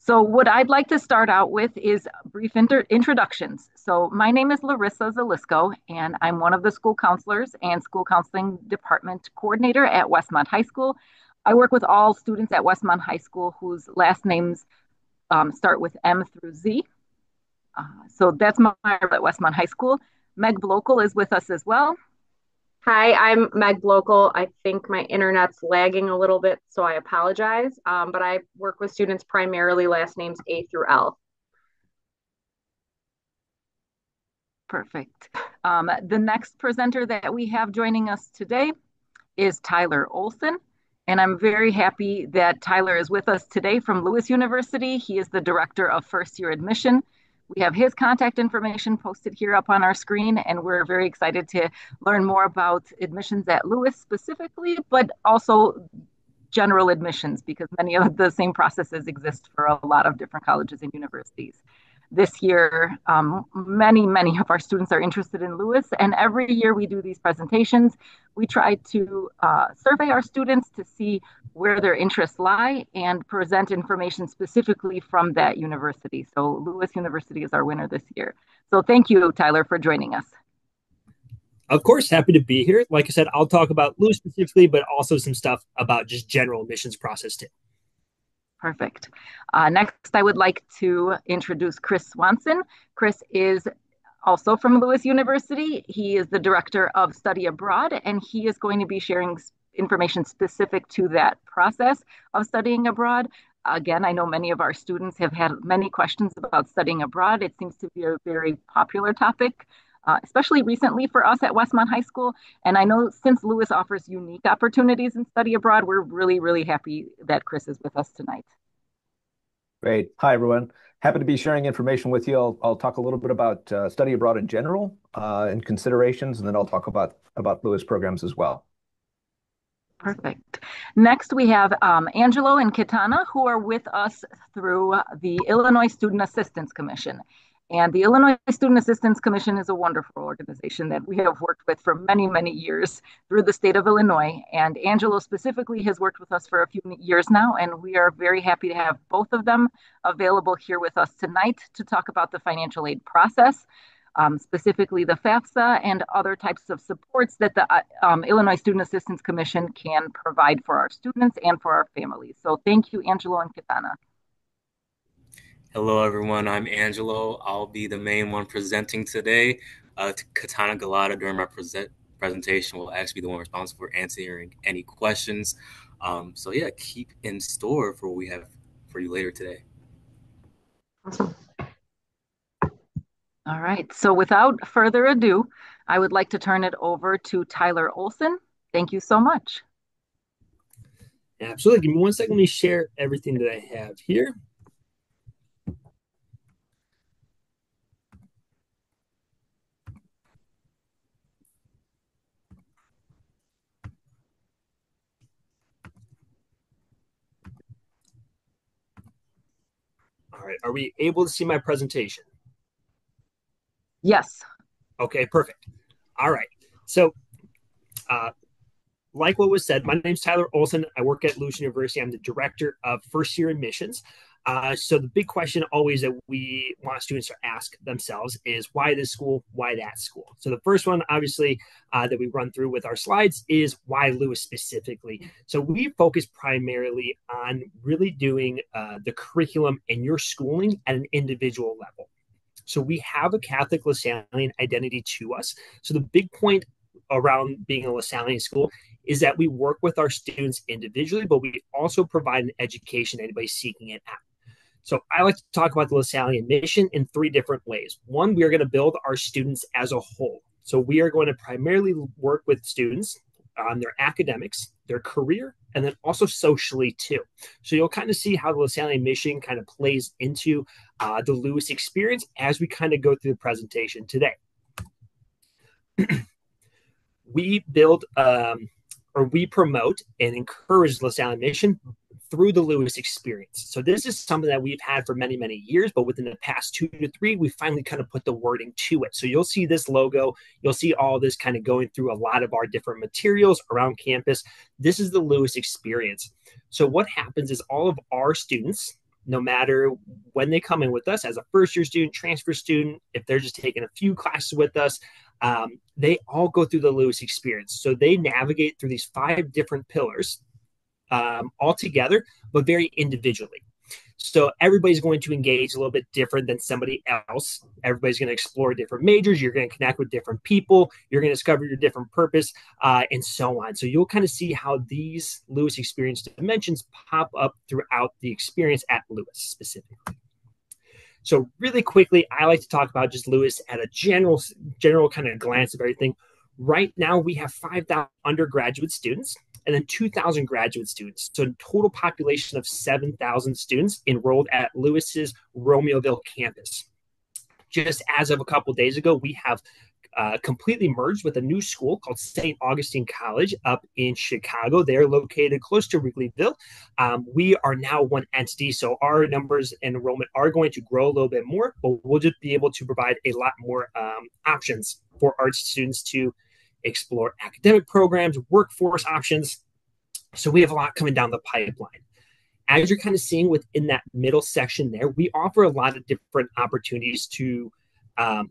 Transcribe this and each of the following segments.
So what I'd like to start out with is brief introductions. So my name is Larissa Zalisco, and I'm one of the school counselors and school counseling department coordinator at Westmont High School. I work with all students at Westmont High School whose last names start with M through Z. So that's my role at Westmont High School. Meg Blokel is with us as well. Hi, I'm Meg Blokel. I think my internet's lagging a little bit, so I apologize. But I work with students primarily last names A through L. Perfect. The next presenter that we have joining us today is Tyler Olson. And I'm very happy that Tyler is with us today from Lewis University. He is the director of first year admission. We have his contact information posted here up on our screen, and we're very excited to learn more about admissions at Lewis specifically, but also general admissions because many of the same processes exist for a lot of different colleges and universities. This year, many of our students are interested in Lewis, and every year we do these presentations. We try to survey our students to see where their interests lie and present information specifically from that university. So Lewis University is our winner this year. So thank you, Tyler, for joining us. Of course, happy to be here. Like I said, I'll talk about Lewis specifically, but also some stuff about just general admissions process too. Perfect. Next, I would like to introduce Chris Swanson. Chris is also from Lewis University. He is the director of study abroad, and he is going to be sharing information specific to that process of studying abroad. Again, I know many of our students have had many questions about studying abroad. It seems to be a very popular topic, especially recently for us at Westmont High School. And I know since Lewis offers unique opportunities in study abroad, we're really happy that Chris is with us tonight. Great. Hi, everyone. Happy to be sharing information with you. I'll talk a little bit about study abroad in general and considerations, and then I'll talk about Lewis programs as well. Perfect. Next, we have Angelo and Kitana, who are with us through the Illinois Student Assistance Commission. And the Illinois Student Assistance Commission is a wonderful organization that we have worked with for many years through the state of Illinois. And Angelo specifically has worked with us for a few years now, and we are very happy to have both of them available here with us tonight to talk about the financial aid process, specifically the FAFSA and other types of supports that the Illinois Student Assistance Commission can provide for our students and for our families. So thank you, Angelo and Kitana. Hello, everyone. I'm Angelo. I'll be the main one presenting today. Katana Galata during my presentation will actually be the one responsible for answering any questions. So yeah, keep in store for what we have for you later today. Awesome. All right. So without further ado, I would like to turn it over to Tyler Olson. Thank you so much. Absolutely. Give me 1 second. Let me share everything that I have here. All right. Are we able to see my presentation? Yes. Okay, perfect. All right. So, like what was said, my name is Tyler Olson. I work at Lewis University. I'm the director of first year admissions. So the big question always that we want students to ask themselves is why this school, why that school? So the first one, obviously, that we run through with our slides is why Lewis specifically. So we focus primarily on really doing the curriculum and your schooling at an individual level. So we have a Catholic Lasallian identity to us. So the big point around being a Lasallian school is that we work with our students individually, but we also provide an education to anybody seeking it out. So I like to talk about the Lasallian mission in 3 different ways. One, we are going to build our students as a whole. So we are going to primarily work with students on their academics, their career, and then also socially too. So you'll kind of see how the Lasallian mission kind of plays into the Lewis experience as we kind of go through the presentation today. We build or we promote and encourage the Lasallian mission through the Lewis experience. So this is something that we've had for many years, but within the past 2 to 3, we finally kind of put the wording to it. So you'll see this logo, you'll see all this kind of going through a lot of our different materials around campus. This is the Lewis experience. So what happens is all of our students no matter when they come in with us as a first-year student, transfer student, if they're just taking a few classes with us, they all go through the Lewis experience. So they navigate through these 5 different pillars all together, but very individually. So everybody's going to engage a little bit different than somebody else. Everybody's going to explore different majors. You're going to connect with different people. You're going to discover your different purpose, and so on. So you'll kind of see how these Lewis experience dimensions pop up throughout the experience at Lewis specifically. So really quickly, I like to talk about just Lewis at a general kind of glance of everything. Right now, we have 5,000 undergraduate students and then 2,000 graduate students. So a total population of 7,000 students enrolled at Lewis's Romeoville campus. Just as of a couple of days ago, we have completely merged with a new school called St. Augustine College up in Chicago. They're located close to Wrigleyville. We are now one entity, so our numbers and enrollment are going to grow a little bit more, but we'll just be able to provide a lot more options for our students to explore academic programs, workforce options. So we have a lot coming down the pipeline. As you're kind of seeing within that middle section there, we offer a lot of different opportunities to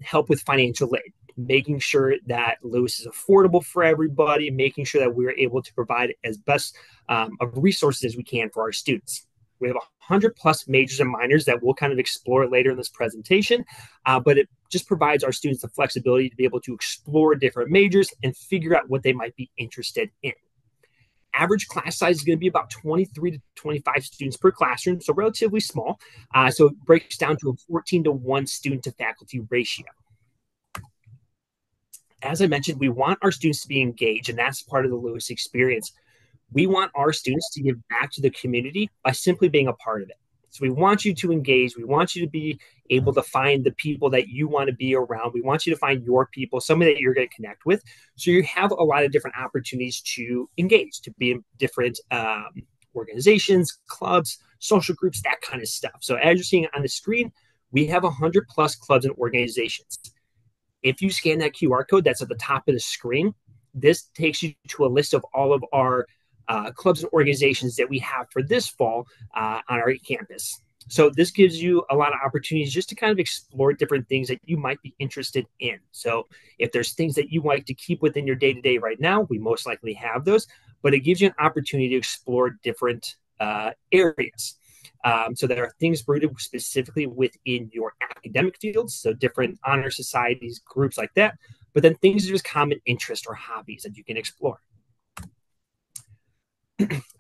help with financial aid, making sure that Lewis is affordable for everybody, making sure that we're able to provide as best of resources as we can for our students. We have 100 plus majors and minors that we'll kind of explore later in this presentation, but it just provides our students the flexibility to be able to explore different majors and figure out what they might be interested in. Average class size is going to be about 23 to 25 students per classroom, so relatively small. So it breaks down to a 14-to-1 student to faculty ratio. As I mentioned, we want our students to be engaged, and that's part of the Lewis experience. We want our students to give back to the community by simply being a part of it. So we want you to engage. We want you to be able to find the people that you want to be around. We want you to find your people, somebody that you're going to connect with. So you have a lot of different opportunities to engage, to be in different organizations, clubs, social groups, that kind of stuff. So as you're seeing on the screen, we have 100 plus clubs and organizations. If you scan that QR code that's at the top of the screen, this takes you to a list of all of our clubs and organizations that we have for this fall on our campus. So this gives you a lot of opportunities just to kind of explore different things that you might be interested in. So if there's things that you like to keep within your day-to-day right now, we most likely have those, but it gives you an opportunity to explore different areas. So there are things rooted specifically within your academic fields, so different honor societies, groups like that, but then things that are just common interest or hobbies that you can explore.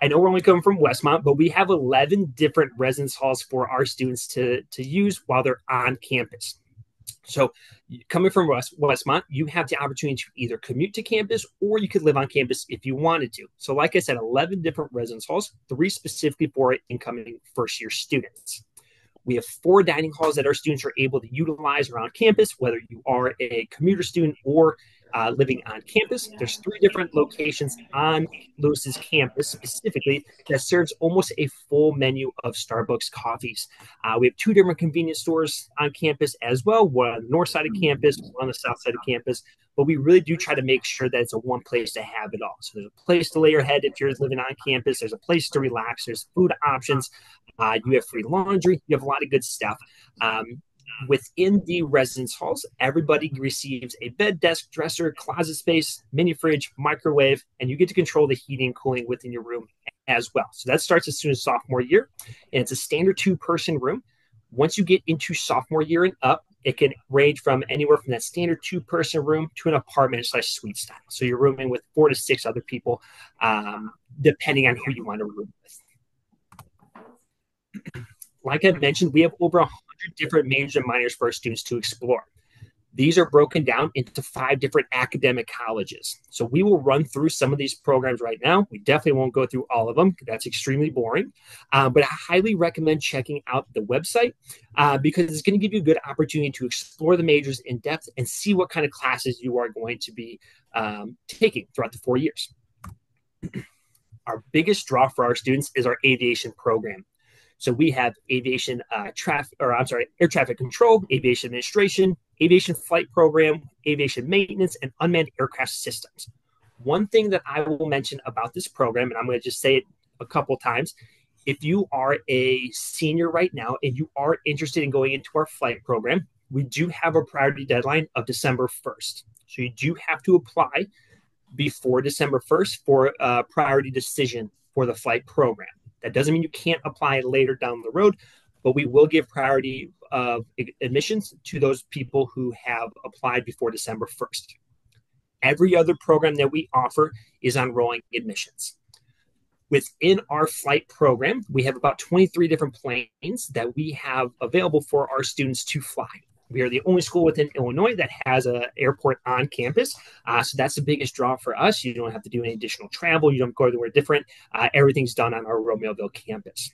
I know we're only coming from Westmont, but we have 11 different residence halls for our students to use while they're on campus. So coming from Westmont, you have the opportunity to either commute to campus or you could live on campus if you wanted to. So like I said, 11 different residence halls, 3 specifically for incoming first-year students. We have 4 dining halls that our students are able to utilize around campus, whether you are a commuter student or living on campus. There's 3 different locations on Lewis's campus specifically that serves almost a full menu of Starbucks coffees. We have 2 different convenience stores on campus as well, one on the north side of campus, one on the south side of campus. But we really do try to make sure that it's a one place to have it all. So there's a place to lay your head if you're living on campus. There's a place to relax. There's food options. You have free laundry. You have a lot of good stuff. Within the residence halls, everybody receives a bed, desk, dresser, closet space, mini fridge, microwave, and you get to control the heating and cooling within your room as well. So that starts as soon as sophomore year, and it's a standard 2-person room. Once you get into sophomore year and up, it can range from anywhere from that standard 2-person room to an apartment/suite style. So you're rooming with 4 to 6 other people, depending on who you want to room with. Like I mentioned, we have over 100 different majors and minors for our students to explore. These are broken down into 5 different academic colleges. So we will run through some of these programs right now. We definitely won't go through all of them. That's extremely boring. But I highly recommend checking out the website because it's going to give you a good opportunity to explore the majors in depth and see what kind of classes you are going to be taking throughout the 4 years. Our biggest draw for our students is our aviation program. So we have aviation air traffic control, aviation administration, aviation flight program, aviation maintenance, and unmanned aircraft systems. One thing that I will mention about this program, and I'm going to just say it a couple times, if you are a senior right now and you are interested in going into our flight program, we do have a priority deadline of December 1st. So you do have to apply before December 1st for a priority decision for the flight program. That doesn't mean you can't apply later down the road, but we will give priority of admissions to those people who have applied before December 1st. Every other program that we offer is on rolling admissions. Within our flight program, we have about 23 different planes that we have available for our students to fly. We are the only school within Illinois that has an airport on campus. So that's the biggest draw for us. You don't have to do any additional travel. You don't go anywhere different. Everything's done on our Romeoville campus.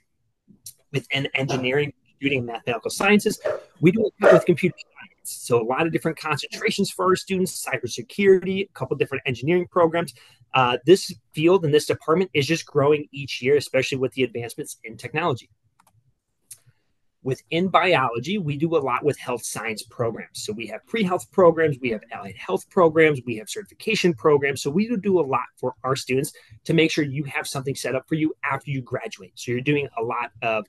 Within engineering, computing, and mathematical sciences, we do it with computer science. So a lot of different concentrations for our students, cybersecurity, a couple different engineering programs. This field and this department is just growing each year, especially with the advancements in technology. Within biology, we do a lot with health science programs. So we have pre-health programs, we have allied health programs, we have certification programs. So we do a lot for our students to make sure you have something set up for you after you graduate. So you're doing a lot of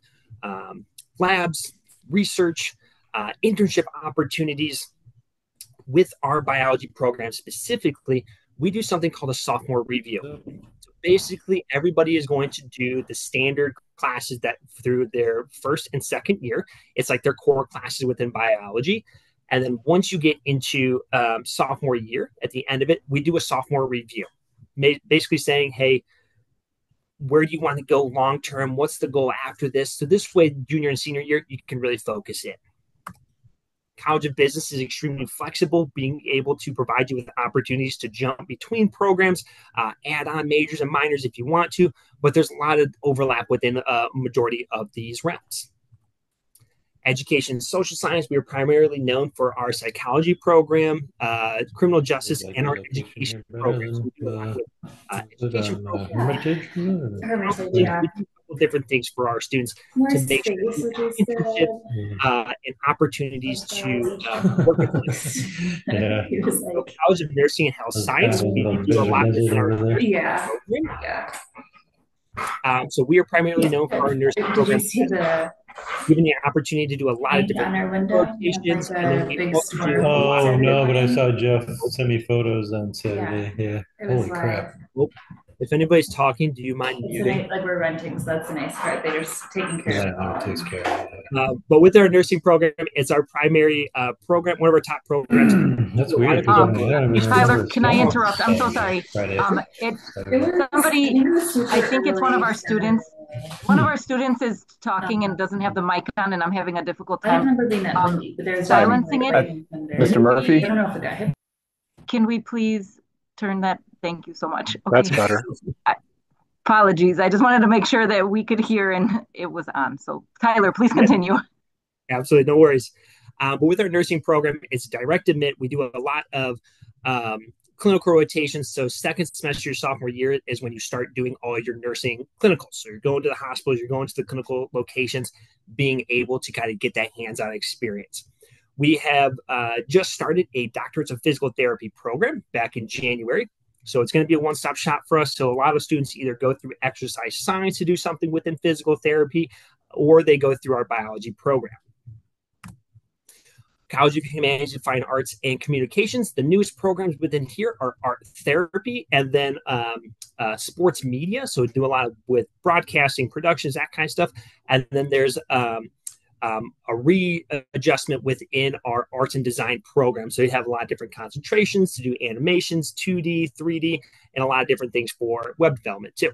labs, research, internship opportunities. With our biology program specifically, we do something called a sophomore review. So basically, everybody is going to do the standard classes that through their first and second year. It's like their core classes within biology. And then once you get into sophomore year, at the end of it, we do a sophomore review, basically saying, hey, where do you want to go long term? What's the goal after this? So this way, junior and senior year, you can really focus in. College of Business is extremely flexible, being able to provide you with opportunities to jump between programs, add on majors and minors if you want to, but there's a lot of overlap within a majority of these realms. Education and social science, we are primarily known for our psychology program, criminal justice, and our education programs. We do a lot with education programs. We do a couple different things for our students to make sure internships and opportunities to work with them. So College of Nursing and Health Science, we do a lot within our nursing program. So we are primarily known for our nursing program, giving the opportunity to do a lot of different rotations. And then we also do but I saw Jeff send me photos on Saturday. Yeah. Holy crap. If anybody's talking, do you mind muting? Like we're renting, so that's the nice part. They're just taking care of it. Takes care of it. But with our nursing program, it's our primary program, one of our top programs. That's weird. Tyler, can I interrupt? I'm so sorry. Somebody, I think it's one of our students. One of our students is talking and doesn't have the mic on, and I'm having a difficult time silencing it. Mr. Murphy? I don't know if the guy. Can we please turn that? Thank you so much. Okay. That's better. Apologies. I just wanted to make sure that we could hear and it was on. So Tyler, please continue. Absolutely. No worries. But with our nursing program, it's direct admit. We do a lot of clinical rotations. So second semester, your sophomore year is when you start doing all your nursing clinicals. So you're going to the hospitals, you're going to the clinical locations, being able to kind of get that hands-on experience. We have just started a doctorates of physical therapy program back in January. So it's going to be a one-stop shop for us. So a lot of students either go through exercise science to do something within physical therapy, or they go through our biology program. College of Humanities and Fine Arts and Communications. The newest programs within here are art therapy and then sports media. So we do a lot with broadcasting, productions, that kind of stuff. And then there's a readjustment within our arts and design program. So you have a lot of different concentrations to do animations, 2D, 3D, and a lot of different things for web development too.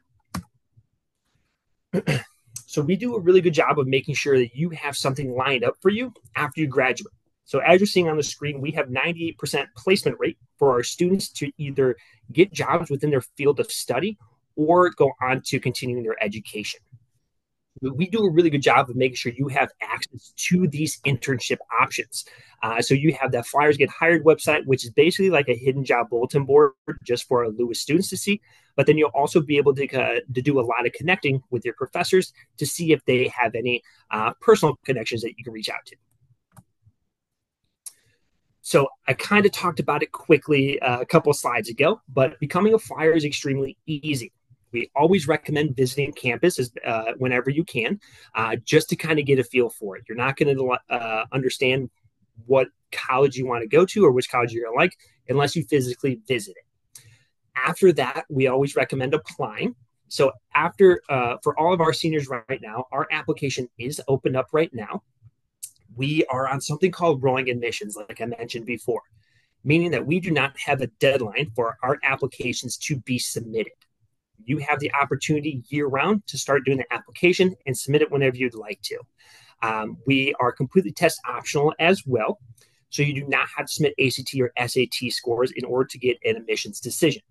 So we do a really good job of making sure that you have something lined up for you after you graduate. So as you're seeing on the screen, we have 98% placement rate for our students to either get jobs within their field of study or go on to continuing their education. We do a really good job of making sure you have access to these internship options. So you have that Flyers Get Hired website, which is basically like a hidden job bulletin board just for our Lewis students to see. But then you'll also be able to do a lot of connecting with your professors to see if they have any personal connections that you can reach out to. So I kind of talked about it quickly a couple of slides ago, but becoming a flyer is extremely easy. We always recommend visiting campus whenever you can, just to kind of get a feel for it. You're not going to understand what college you want to go to or which college you're going to like unless you physically visit it. After that, we always recommend applying. So for all of our seniors right now, our application is opened up right now. We are on something called rolling admissions, like I mentioned before, meaning that we do not have a deadline for our applications to be submitted. You have the opportunity year-round to start doing the application and submit it whenever you'd like to. We are completely test optional as well, so you do not have to submit ACT or SAT scores in order to get an admissions decision.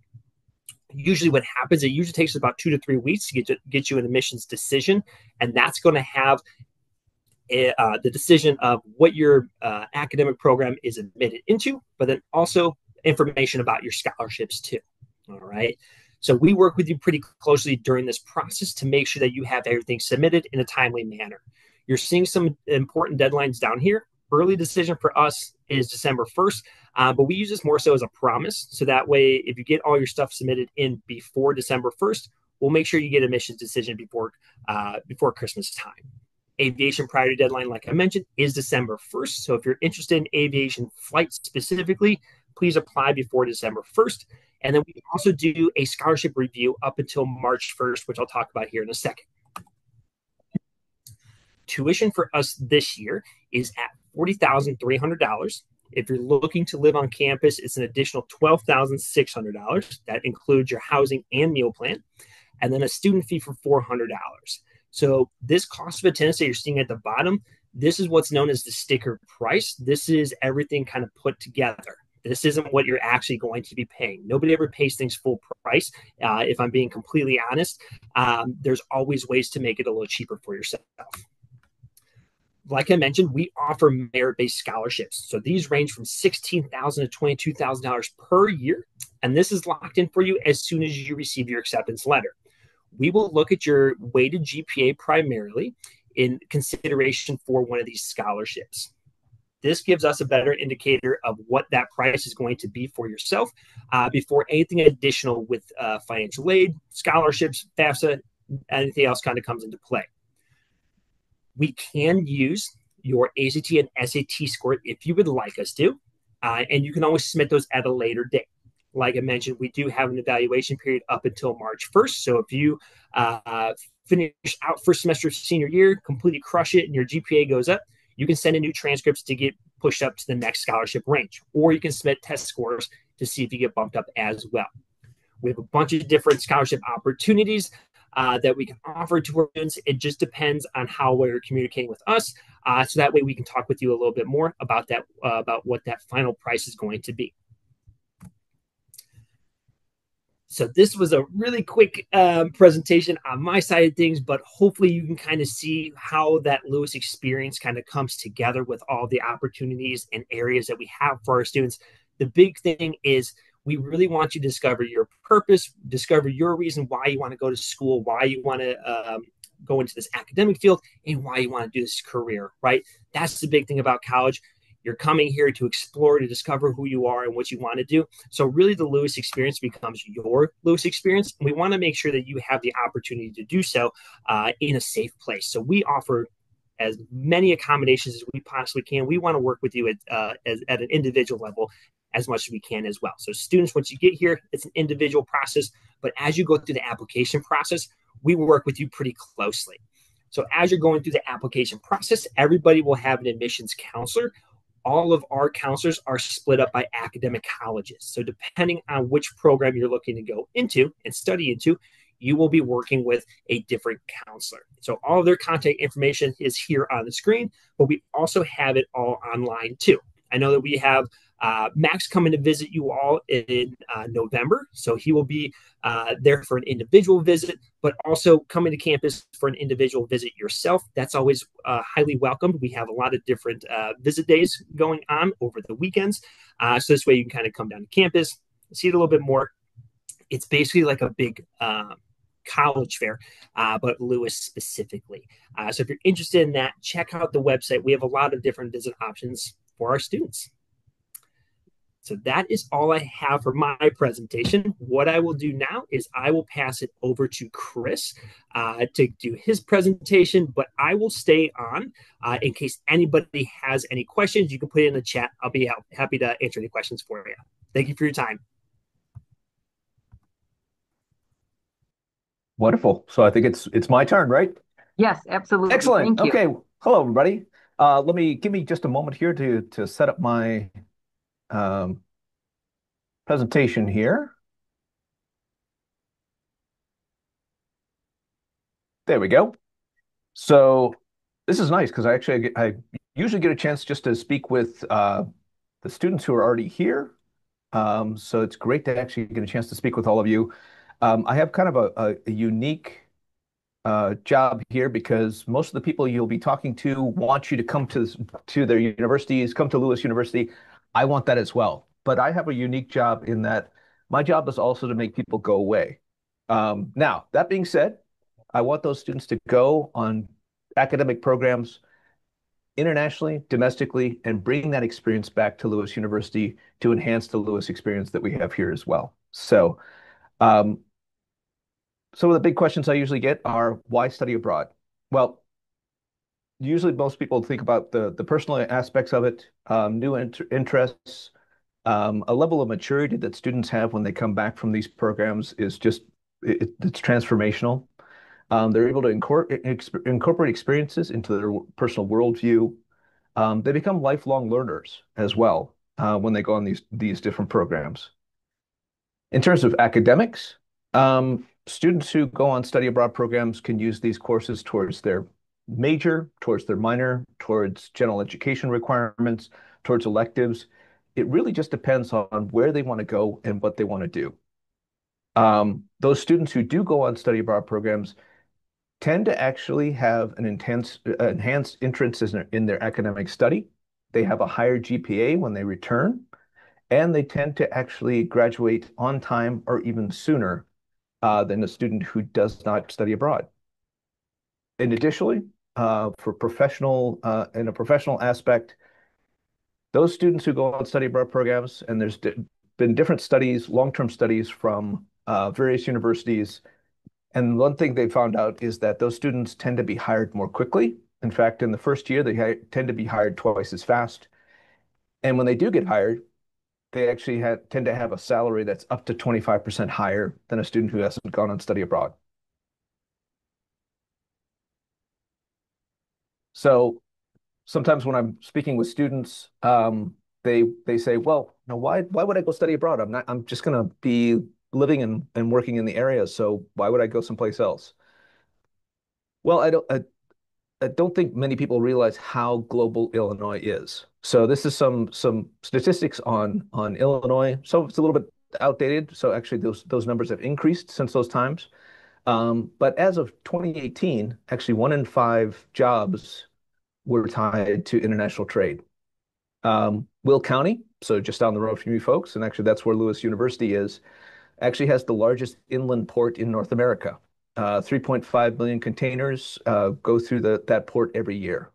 Usually what happens, it usually takes about 2 to 3 weeks to get you an admissions decision, and that's going to have the decision of what your academic program is admitted into, but then also information about your scholarships too. All right. So we work with you pretty closely during this process to make sure that you have everything submitted in a timely manner. You're seeing some important deadlines down here. Early decision for us is December 1st, but we use this more so as a promise. So that way, if you get all your stuff submitted in before December 1st, we'll make sure you get admissions decision before Christmas time. Aviation priority deadline, like I mentioned, is December 1st. So if you're interested in aviation flights specifically, please apply before December 1st. And then we also do a scholarship review up until March 1st, which I'll talk about here in a second. Tuition for us this year is at $40,300. If you're looking to live on campus, it's an additional $12,600. That includes your housing and meal plan, and then a student fee for $400. So this cost of attendance that you're seeing at the bottom, this is what's known as the sticker price. This is everything kind of put together. This isn't what you're actually going to be paying. Nobody ever pays things full price. If I'm being completely honest, there's always ways to make it a little cheaper for yourself. Like I mentioned, we offer merit-based scholarships. So these range from $16,000 to $22,000 per year. And this is locked in for you as soon as you receive your acceptance letter. We will look at your weighted GPA primarily in consideration for one of these scholarships. This gives us a better indicator of what that price is going to be for yourself before anything additional with financial aid, scholarships, FAFSA, anything else kind of comes into play. We can use your ACT and SAT score if you would like us to, and you can always submit those at a later date. Like I mentioned, we do have an evaluation period up until March 1st. So if you finish out first semester of senior year, completely crush it, and your GPA goes up, you can send in new transcripts to get pushed up to the next scholarship range, or you can submit test scores to see if you get bumped up as well. We have a bunch of different scholarship opportunities that we can offer to our students. It just depends on how well you're communicating with us. So that way we can talk with you a little bit more about that, about what that final price is going to be. So this was a really quick presentation on my side of things, but hopefully you can kind of see how that Lewis experience kind of comes together with all the opportunities and areas that we have for our students. The big thing is we really want you to discover your purpose, discover your reason why you want to go to school, why you want to go into this academic field, and why you want to do this career, right? That's the big thing about college. You're coming here to explore, to discover who you are and what you want to do. So really the Lewis experience becomes your Lewis experience. And we want to make sure that you have the opportunity to do so in a safe place. So we offer as many accommodations as we possibly can. We want to work with you at an individual level as much as we can as well. So students, once you get here, it's an individual process. But as you go through the application process, we work with you pretty closely. So as you're going through the application process, everybody will have an admissions counselor. All of our counselors are split up by academic colleges. So depending on which program you're looking to go into and study into, you will be working with a different counselor. So all of their contact information is here on the screen, but we also have it all online too. I know that we have Max coming to visit you all in November. So he will be there for an individual visit, but also coming to campus for an individual visit yourself. That's always highly welcomed. We have a lot of different visit days going on over the weekends. So this way you can kind of come down to campus, see it a little bit more. It's basically like a big college fair, but Lewis specifically. So if you're interested in that, check out the website. We have a lot of different visit options for our students. So that is all I have for my presentation. What I will do now is I will pass it over to Chris to do his presentation, but I will stay on in case anybody has any questions. You can put it in the chat. I'll be happy to answer any questions for you. Thank you for your time. Wonderful. So I think it's my turn, right? Yes, absolutely. Excellent. Thank you. Okay. Hello, everybody. Give me just a moment here to set up my um, presentation here. There we go. So this is nice because I usually get a chance just to speak with the students who are already here. So it's great to actually get a chance to speak with all of you. I have kind of a unique job here because most of the people you'll be talking to want you to come to their universities, come to Lewis University. I want that as well. But I have a unique job in that my job is also to make people go away. Now, that being said, I want those students to go on academic programs internationally, domestically, and bring that experience back to Lewis University to enhance the Lewis experience that we have here as well. So, um, some of the big questions I usually get are why study abroad? Well, usually most people think about the personal aspects of it, new interests, a level of maturity that students have when they come back from these programs is just it's transformational. They're able to incorporate experiences into their personal worldview. They become lifelong learners as well when they go on these different programs. In terms of academics, students who go on study abroad programs can use these courses towards their major, towards their minor, towards general education requirements, towards electives. It really just depends on where they want to go and what they want to do. Those students who do go on study abroad programs tend to actually have an enhanced interest in their academic study. They have a higher GPA when they return, and they tend to actually graduate on time or even sooner than a student who does not study abroad. And additionally, for in a professional aspect, those students who go on study abroad programs, and there's been different studies, long-term studies from various universities. And one thing they found out is that those students tend to be hired more quickly. In fact, in the first year, they tend to be hired twice as fast. And when they do get hired, they actually tend to have a salary that's up to 25% higher than a student who hasn't gone on study abroad. So sometimes when I'm speaking with students, they say, "Well, now why would I go study abroad? I'm just going to be living and working in the area, so why would I go someplace else?" Well, I don't think many people realize how global Illinois is. So this is some statistics on Illinois. So it's a little bit outdated. So actually those numbers have increased since those times. But as of 2018, actually 1 in 5 jobs were tied to international trade. Will County, so just down the road from you folks, and actually that's where Lewis University is, actually has the largest inland port in North America. 3.5 million containers go through that port every year.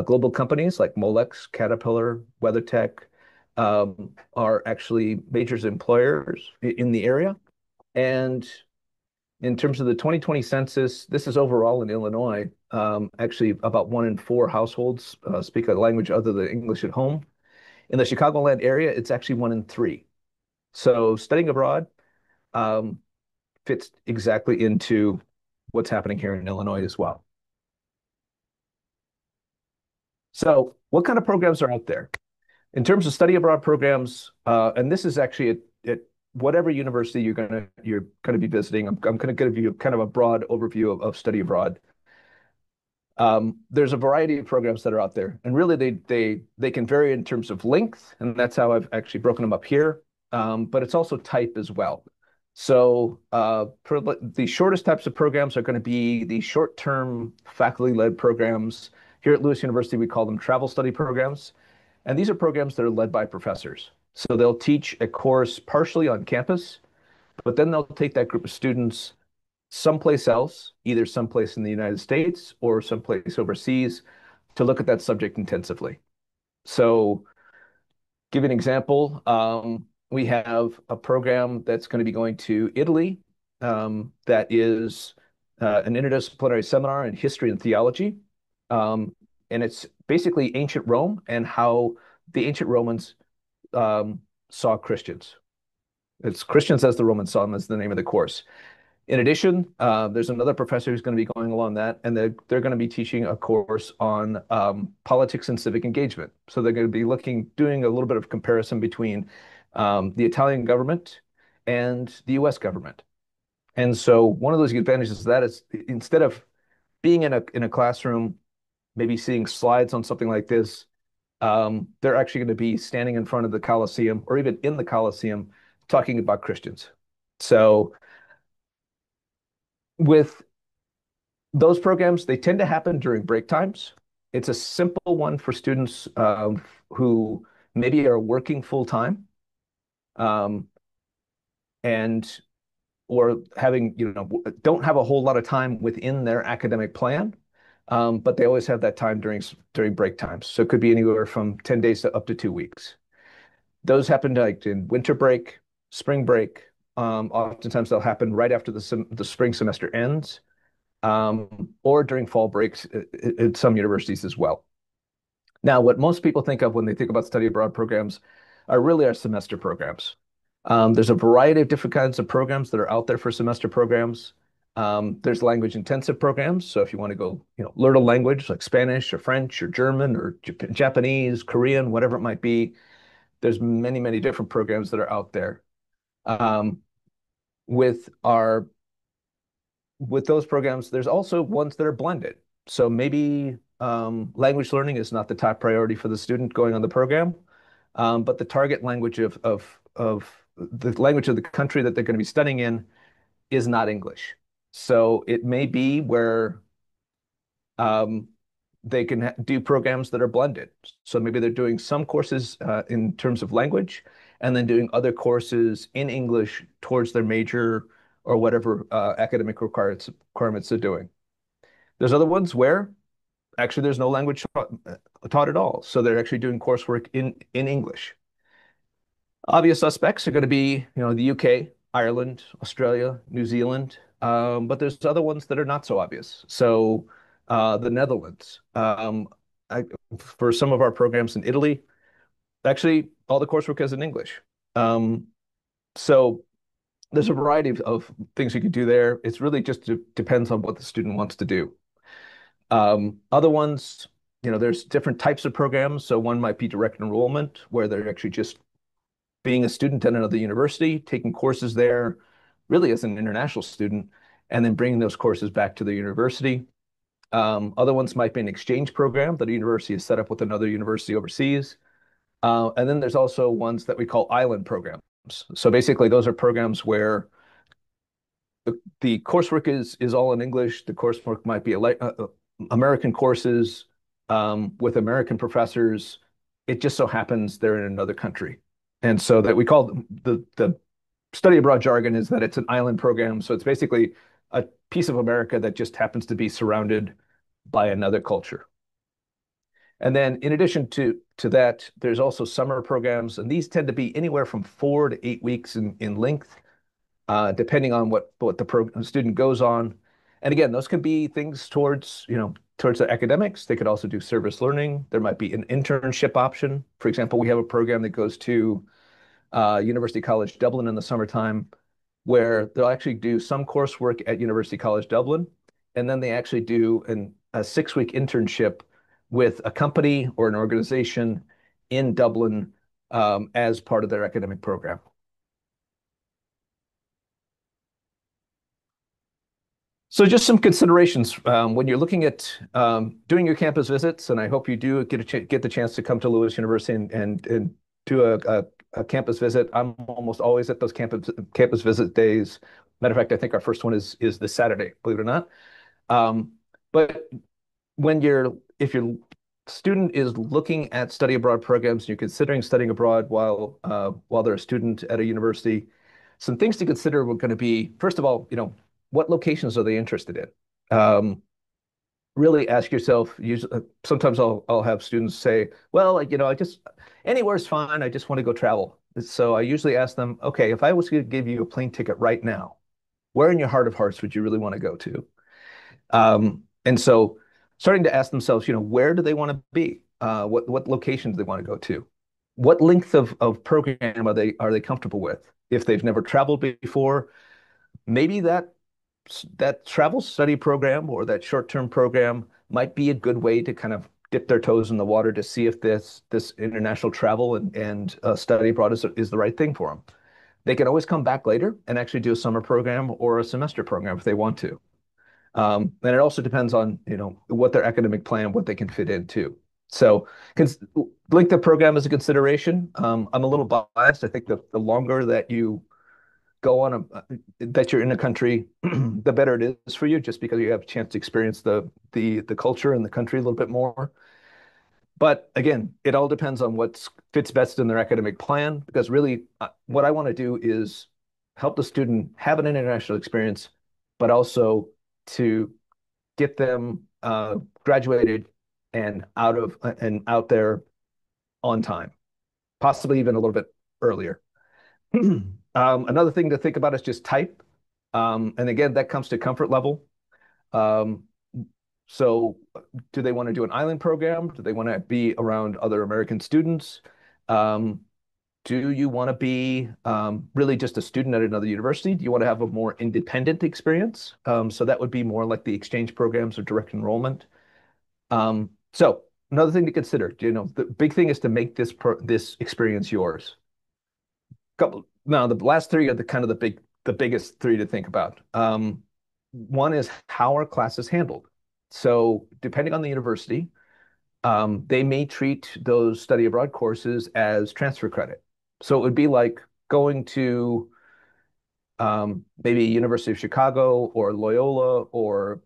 Global companies like Molex, Caterpillar, WeatherTech are actually major employers in the area. And in terms of the 2020 census, this is overall in Illinois. Actually, about 1 in 4 households speak a language other than English at home. In the Chicagoland area, it's actually 1 in 3. So studying abroad um, fits exactly into what's happening here in Illinois as well. So what kind of programs are out there? In terms of study abroad programs, and this is actually at whatever university you're gonna be visiting. I'm gonna give you kind of a broad overview of study abroad. There's a variety of programs that are out there, and really they can vary in terms of length, and that's how I've actually broken them up here. But it's also type as well. So for the shortest types of programs are going to be the short-term faculty-led programs. Here at Lewis University, we call them travel study programs. And these are programs that are led by professors. So they'll teach a course partially on campus, but then they'll take that group of students someplace else, either someplace in the United States or someplace overseas, to look at that subject intensively. So Give you an example. We have a program that's going to be going to Italy that is an interdisciplinary seminar in history and theology. And it's basically ancient Rome and how the ancient Romans saw Christians. It's Christians as the Romans saw them is the name of the course. In addition, there's another professor who's going to be going along that, and they're going to be teaching a course on politics and civic engagement. So they're going to be doing a little bit of comparison between the Italian government and the U.S. government. And so one of those advantages of that is instead of being in a classroom, maybe seeing slides on something like this, they're actually going to be standing in front of the Colosseum or even in the Colosseum talking about Christians. So with those programs, they tend to happen during break times. It's a simple one for students who maybe are working full time um, and or having, don't have a whole lot of time within their academic plan, but they always have that time during break times. So it could be anywhere from 10 days to up to 2 weeks. Those happen like in winter break, spring break. Oftentimes they'll happen right after the spring semester ends, or during fall breaks at some universities as well. Now, what most people think of when they think about study abroad programs are really our semester programs. There's a variety of different kinds of programs that are out there for semester programs. There's language intensive programs. So if you want to go, learn a language like Spanish or French or German or Japanese, Korean, whatever it might be, there's many, many different programs that are out there. Um, with our with those programs, there's also ones that are blended. So maybe language learning is not the top priority for the student going on the program, but the target language of the language of the country that they're going to be studying in is not English. So it may be where um, they can do programs that are blended. So maybe they're doing some courses in terms of language and then doing other courses in English towards their major or whatever academic requirements they're doing. There's other ones where actually there's no language taught at all. So they're actually doing coursework in English. Obvious suspects are going to be, the UK, Ireland, Australia, New Zealand, but there's other ones that are not so obvious. So the Netherlands. For some of our programs in Italy, actually all the coursework is in English. So there's a variety of things you could do there. It's really just depends on what the student wants to do. Other ones, there's different types of programs. So one might be direct enrollment, where they're actually just being a student at another university, taking courses there, really as an international student, and then bringing those courses back to the university. Other ones might be an exchange program that a university has set up with another university overseas. And then there's also ones that we call island programs. So basically, those are programs where the coursework is all in English. The coursework might be American courses with American professors. It just so happens they're in another country. And so that we call the study abroad jargon is that it's an island program. So it's basically a piece of America that just happens to be surrounded by another culture. And then in addition to that, there's also summer programs, and these tend to be anywhere from 4 to 8 weeks in length, depending on what the student goes on. And again, those can be things towards the academics. They could also do service learning. There might be an internship option. For example, we have a program that goes to University College Dublin in the summertime, where they'll actually do some coursework at University College Dublin, and then they actually do a 6-week internship with a company or an organization in Dublin as part of their academic program. So just some considerations when you're looking at doing your campus visits, and I hope you do get the chance to come to Lewis University and do a campus visit. I'm almost always at those campus visit days. Matter of fact, I think our first one is this Saturday, believe it or not. But if your student is looking at study abroad programs and you're considering studying abroad while they're a student at a university, some things to consider are going to be, first of all, what locations are they interested in? really ask yourself, usually, sometimes I'll have students say, well, like, I just anywhere's fine. I just want to go travel. So I usually ask them, okay, if I was going to give you a plane ticket right now, where in your heart of hearts would you really want to go to? And so starting to ask themselves, where do they want to be? What locations they want to go to? What length of program are they comfortable with? If they've never traveled before, maybe that travel study program or that short-term program might be a good way to kind of dip their toes in the water to see if this international travel and study abroad is the right thing for them. They can always come back later and actually do a summer program or a semester program if they want to. And it also depends on, what their academic plan, what they can fit into. So, length of program is a consideration. I'm a little biased. I think the longer that you go on that you're in a country, the better it is for you, just because you have a chance to experience the culture and the country a little bit more. But again, it all depends on what fits best in their academic plan, because really, what I want to do is help the student have an international experience, but also to get them graduated and out there on time, possibly even a little bit earlier. Another thing to think about is just type. And again, that comes to comfort level. Um, so do they want to do an island program? Do they want to be around other American students? Um, do you want to be really just a student at another university? Do you want to have a more independent experience? So that would be more like the exchange programs or direct enrollment. So another thing to consider, the big thing is to make this experience yours. Now the last three are the biggest three to think about. One is how are classes handled? So depending on the university, they may treat those study abroad courses as transfer credit. So it would be like going to maybe University of Chicago or Loyola or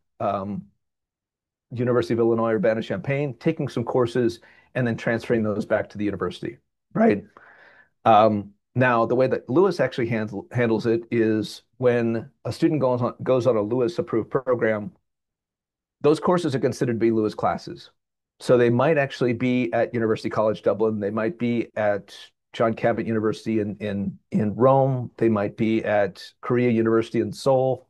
University of Illinois or Urbana-Champaign, taking some courses and then transferring those back to the university, right? Now, the way that Lewis actually handles it is when a student goes on a Lewis approved program, those courses are considered to be Lewis classes. So they might actually be at University College Dublin. They might be at John Cabot University in Rome. They might be at Korea University in Seoul.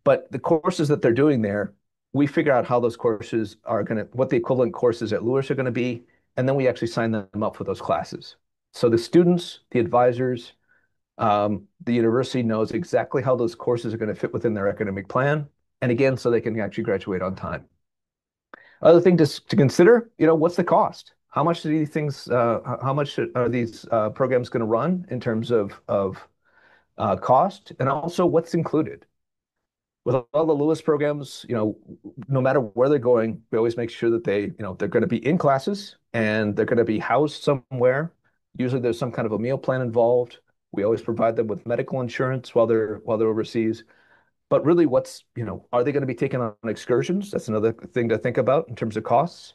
But the courses that they're doing there, we figure out how those courses what the equivalent courses at Lewis are going to be, and then we actually sign them up for those classes. So the students, the advisors, the university knows exactly how those courses are going to fit within their academic plan. And again, so they can actually graduate on time. Other thing to consider, what's the cost? How much are these programs going to run in terms of cost? And also what's included? With all the Lewis programs, no matter where they're going, we always make sure that they're going to be in classes and they're going to be housed somewhere. Usually there's some kind of a meal plan involved. We always provide them with medical insurance while they're overseas. But really are they going to be taken on excursions? That's another thing to think about in terms of costs.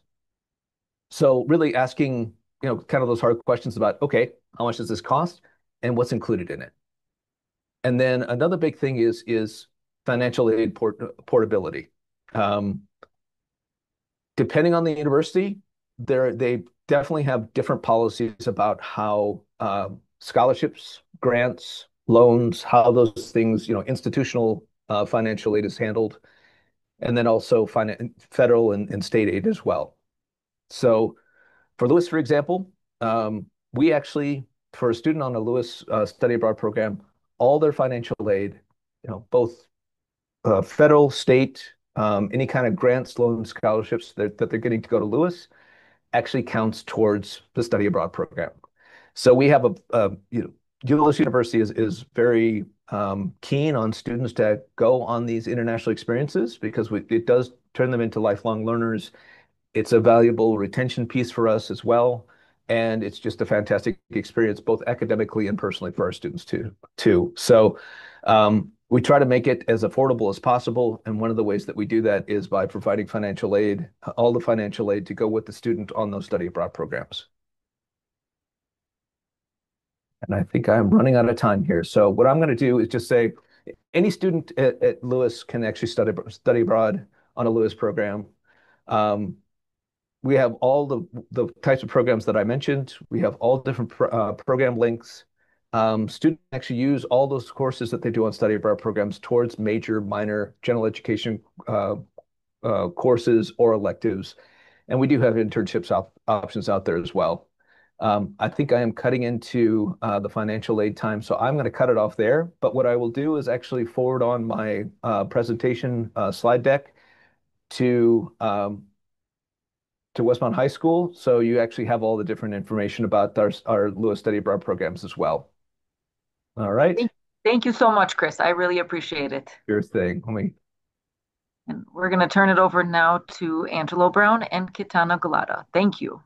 So really asking, kind of those hard questions about, okay, how much does this cost and what's included in it? And then another big thing is financial aid portability. Um, Depending on the university, they definitely have different policies about how scholarships, grants, loans, how those things, institutional financial aid is handled, and then also federal and state aid as well. So for Lewis, for example, we actually, for a student on a Lewis study abroad program, all their financial aid, both federal, state, any kind of grants, loans, scholarships that they're getting to go to Lewis actually counts towards the study abroad program. So we have Lewis University is very keen on students to go on these international experiences because it does turn them into lifelong learners. It's a valuable retention piece for us as well. And it's just a fantastic experience, both academically and personally for our students too. So we try to make it as affordable as possible. And one of the ways that we do that is by providing financial aid, all the financial aid to go with the student on those study abroad programs. And I think I'm running out of time here. So what I'm going to do is just say any student at Lewis can actually study abroad on a Lewis program. We have all the types of programs that I mentioned. We have all different program links. Students actually use all those courses that they do on study abroad programs towards major, minor, general education courses or electives. And we do have internships options out there as well. I think I am cutting into the financial aid time, so I'm going to cut it off there. But what I will do is actually forward on my presentation slide deck to Westmont High School, so you actually have all the different information about our Lewis Study Abroad programs as well. All right. Thank you so much, Chris. I really appreciate it. Sure thing. And we're going to turn it over now to Angelo Brown and Kitana Galata. Thank you.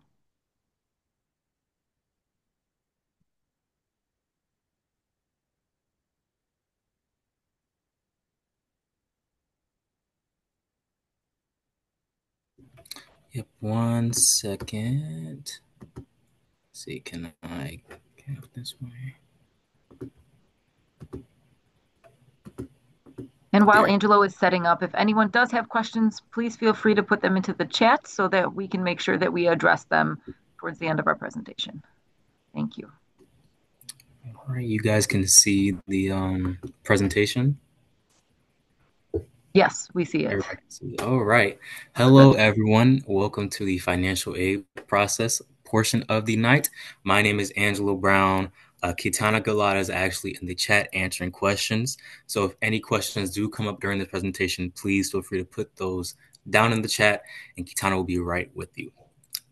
Yep, 1 second. Let's see, can I get this way? And while Angelo is setting up, if anyone does have questions, please feel free to put them into the chat so that we can make sure that we address them towards the end of our presentation. Thank you. All right, you guys can see the presentation. Yes, we see it. All right. Hello, everyone. Welcome to the financial aid process portion of the night. My name is Angelo Brown. Kitana Galata is actually in the chat answering questions. So if any questions do come up during the presentation, please feel free to put those down in the chat, and Kitana will be right with you.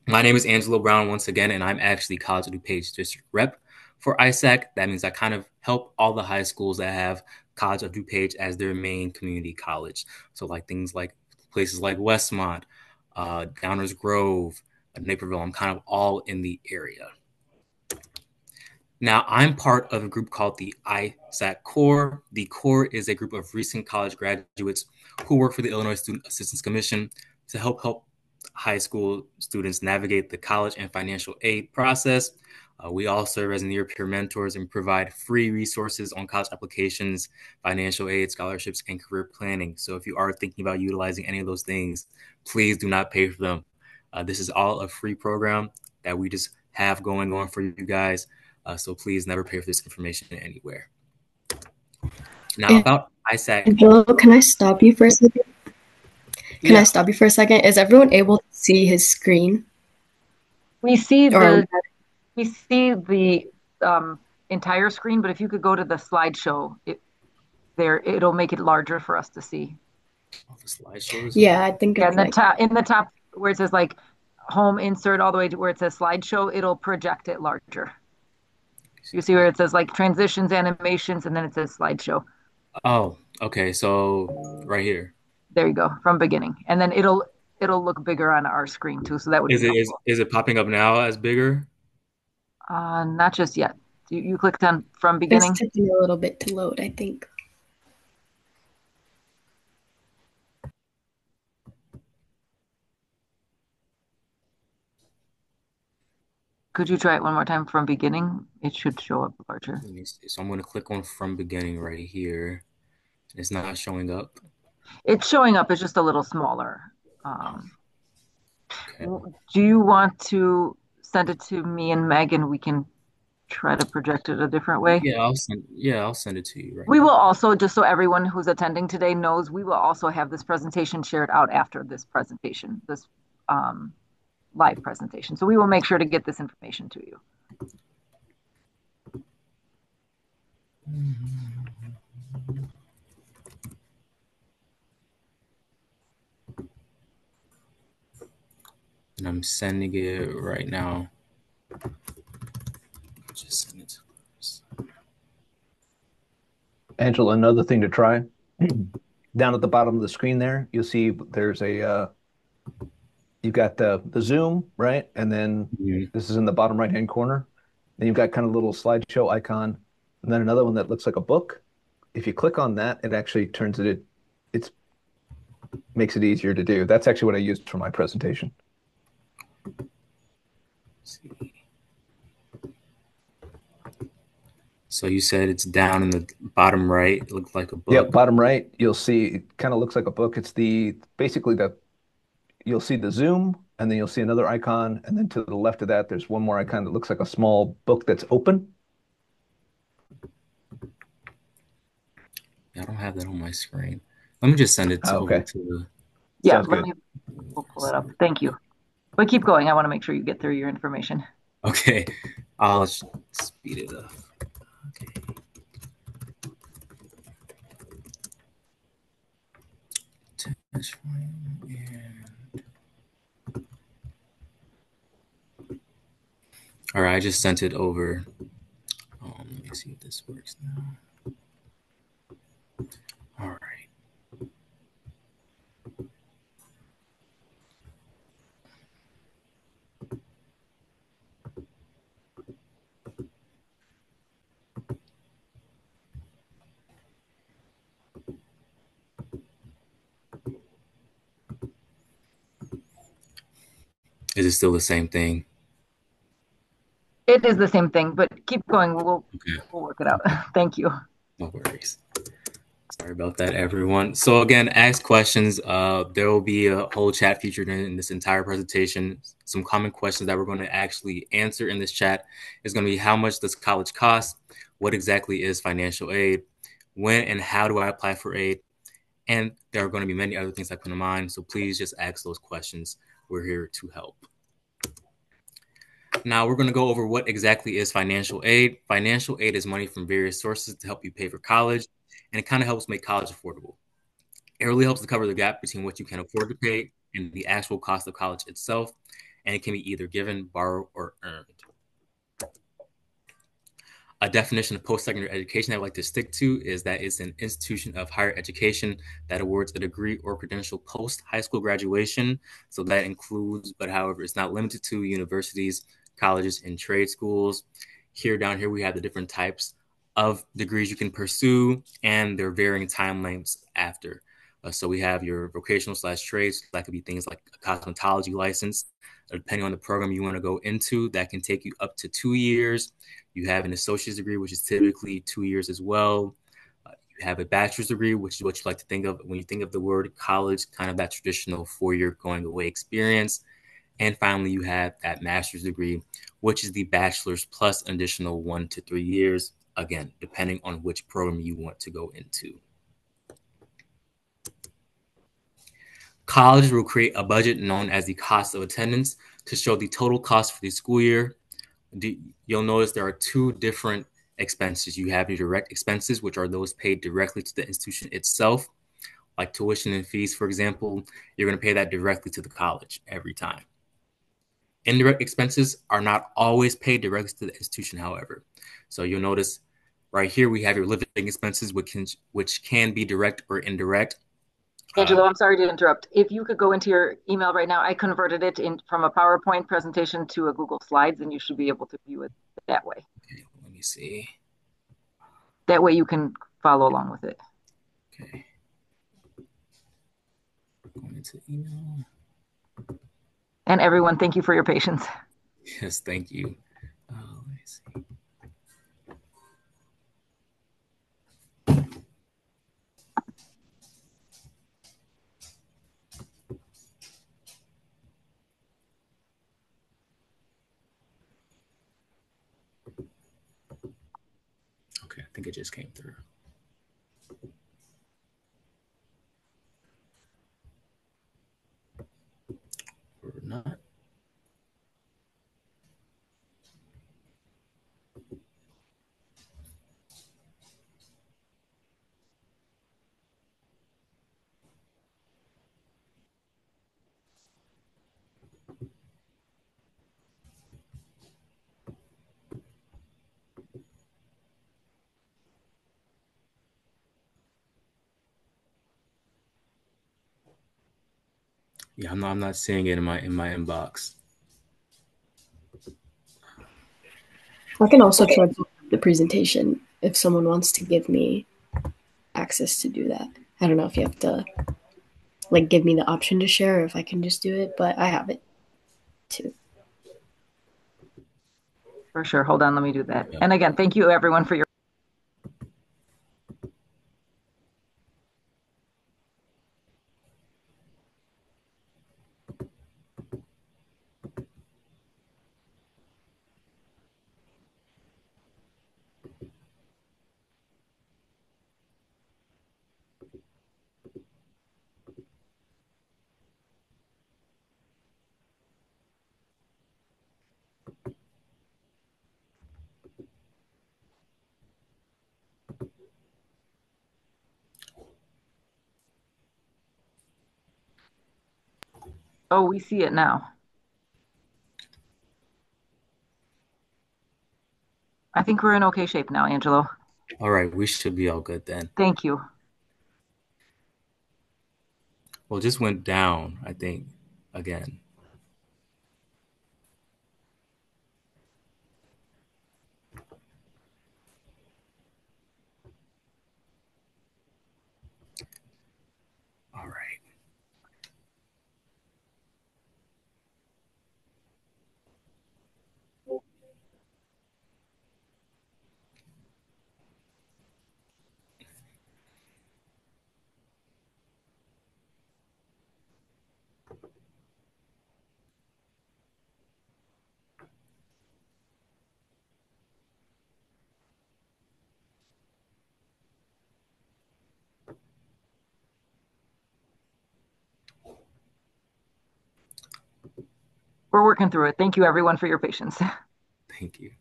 My name is Angelo Brown once again, and I'm actually College of DuPage District Rep for ISAC. That means I kind of help all the high schools that have College of DuPage as their main community college. So like things like places like Westmont, Downers Grove, Naperville, I'm kind of all in the area. Now, I'm part of a group called the ISAC Core. The Core is a group of recent college graduates who work for the Illinois Student Assistance Commission to help high school students navigate the college and financial aid process. We all serve as near-peer mentors and provide free resources on college applications, financial aid, scholarships, and career planning. So if you are thinking about utilizing any of those things, please do not pay for them. This is all a free program that we just have going on for you guys. So please never pay for this information anywhere. Now, about ISAC. Angelo, can I stop you for a second? I stop you for a second? Is everyone able to see his screen? We see the entire screen, but if you could go to the slideshow, it'll make it larger for us to see. Oh, the slideshows? Yeah, I think in the top where it says like home insert all the way to where it says slideshow, it'll project it larger. You see where it says like transitions, animations, and then it says slideshow. Oh, okay. So right here. There you go, from beginning. And then it'll look bigger on our screen too. So that would is it popping up now as bigger? Not just yet. You clicked on from beginning? It's taking a little bit to load, I think. Could you try it one more time from beginning? It should show up larger. So I'm going to click on from beginning right here. It's not showing up. It's showing up. It's just a little smaller. Okay. Do you want to send it to me and Meg, and we can try to project it a different way? Yeah, I'll send it to you. We will also, just so everyone who's attending today knows, we will also have this presentation shared out after this presentation, this live presentation. So we will make sure to get this information to you. And I'm sending it right now. Just send it to us. Angela, another thing to try. Down at the bottom of the screen there, you'll see there's a you've got the Zoom, right? And then this is in the bottom right-hand corner. Then you've got kind of a little slideshow icon, and then another one that looks like a book. If you click on that, it actually turns it makes it easier to do. That's actually what I used for my presentation. So you said it's down in the bottom right, it looks like a Yeah, book. bottom right, you'll see it kind of looks like a book. It's basically you'll see the zoom, and then you'll see another icon, and then to the left of that, there's one more icon that looks like a small book that's open. I don't have that on my screen. Let me just send it over to the. Yeah, Sounds good. We'll pull it up. Thank you. But keep going. I want to make sure you get through your information. Okay, I'll speed it up. Okay. All right, I just sent it over. Let me see if this works now. All right. Is it still the same thing? It is the same thing, but keep going. We'll work it out. Thank you. No worries. Sorry about that, everyone. So again, ask questions. There will be a whole chat featured in this entire presentation. Some common questions that we're going to actually answer in this chat is going to be: how much does college cost? What exactly is financial aid? When and how do I apply for aid? And there are going to be many other things that come to mind. So please just ask those questions. We're here to help. Now we're going to go over what exactly is financial aid. Financial aid is money from various sources to help you pay for college, and it kind of helps make college affordable. It really helps to cover the gap between what you can afford to pay and the actual cost of college itself, and it can be either given, borrowed, or earned. A definition of post-secondary education I would like to stick to is that it's an institution of higher education that awards a degree or credential post-high school graduation. So that includes, but however, it's not limited to universities, colleges, and trade schools. Down here, we have the different types of degrees you can pursue and their varying time lengths after. So we have your vocational/trades. That could be things like a cosmetology license. Depending on the program you want to go into, that can take you up to 2 years. You have an associate's degree, which is typically 2 years as well. You have a bachelor's degree, which is what you like to think of when you think of the word college, kind of that traditional 4-year going away experience. And finally, you have that master's degree, which is the bachelor's plus an additional 1 to 3 years, again, depending on which program you want to go into. Colleges will create a budget known as the cost of attendance to show the total cost for the school year. You'll notice there are 2 different expenses. You have your direct expenses, which are those paid directly to the institution itself, like tuition and fees, for example. You're going to pay that directly to the college every time. Indirect expenses are not always paid directly to the institution, however. So you'll notice right here we have your living expenses, which can be direct or indirect. Angelo, I'm sorry to interrupt. If you could go into your email right now, I converted it from a PowerPoint presentation to a Google Slides, and you should be able to view it that way. Okay, let me see. That way you can follow along with it. Okay. Going into email. And everyone, thank you for your patience. Yes, thank you. Let me see. Okay, I think it just came through. Or not. Yeah, I'm not seeing it in my inbox. I can also try the presentation if someone wants to give me access to do that. I don't know if you have to like give me the option to share or if I can just do it, but I have it too. For sure. Hold on, let me do that. And again, thank you everyone for your Oh, we see it now. I think we're in okay shape now, Angelo. All right, we should be all good then. Thank you. Well, it just went down, I think, again. All right. We're working through it. Thank you, everyone, for your patience. Thank you.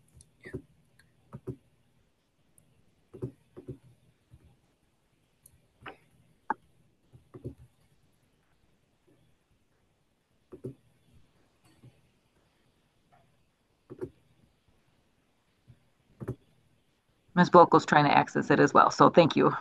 Ms. Blokel's trying to access it as well, so thank you.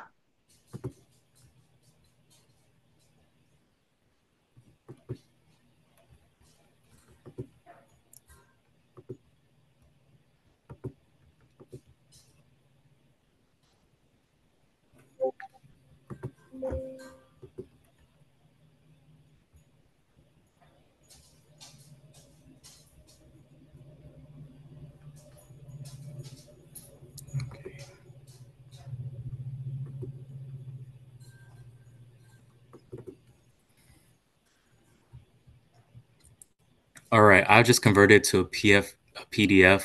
All right, I just converted to a PDF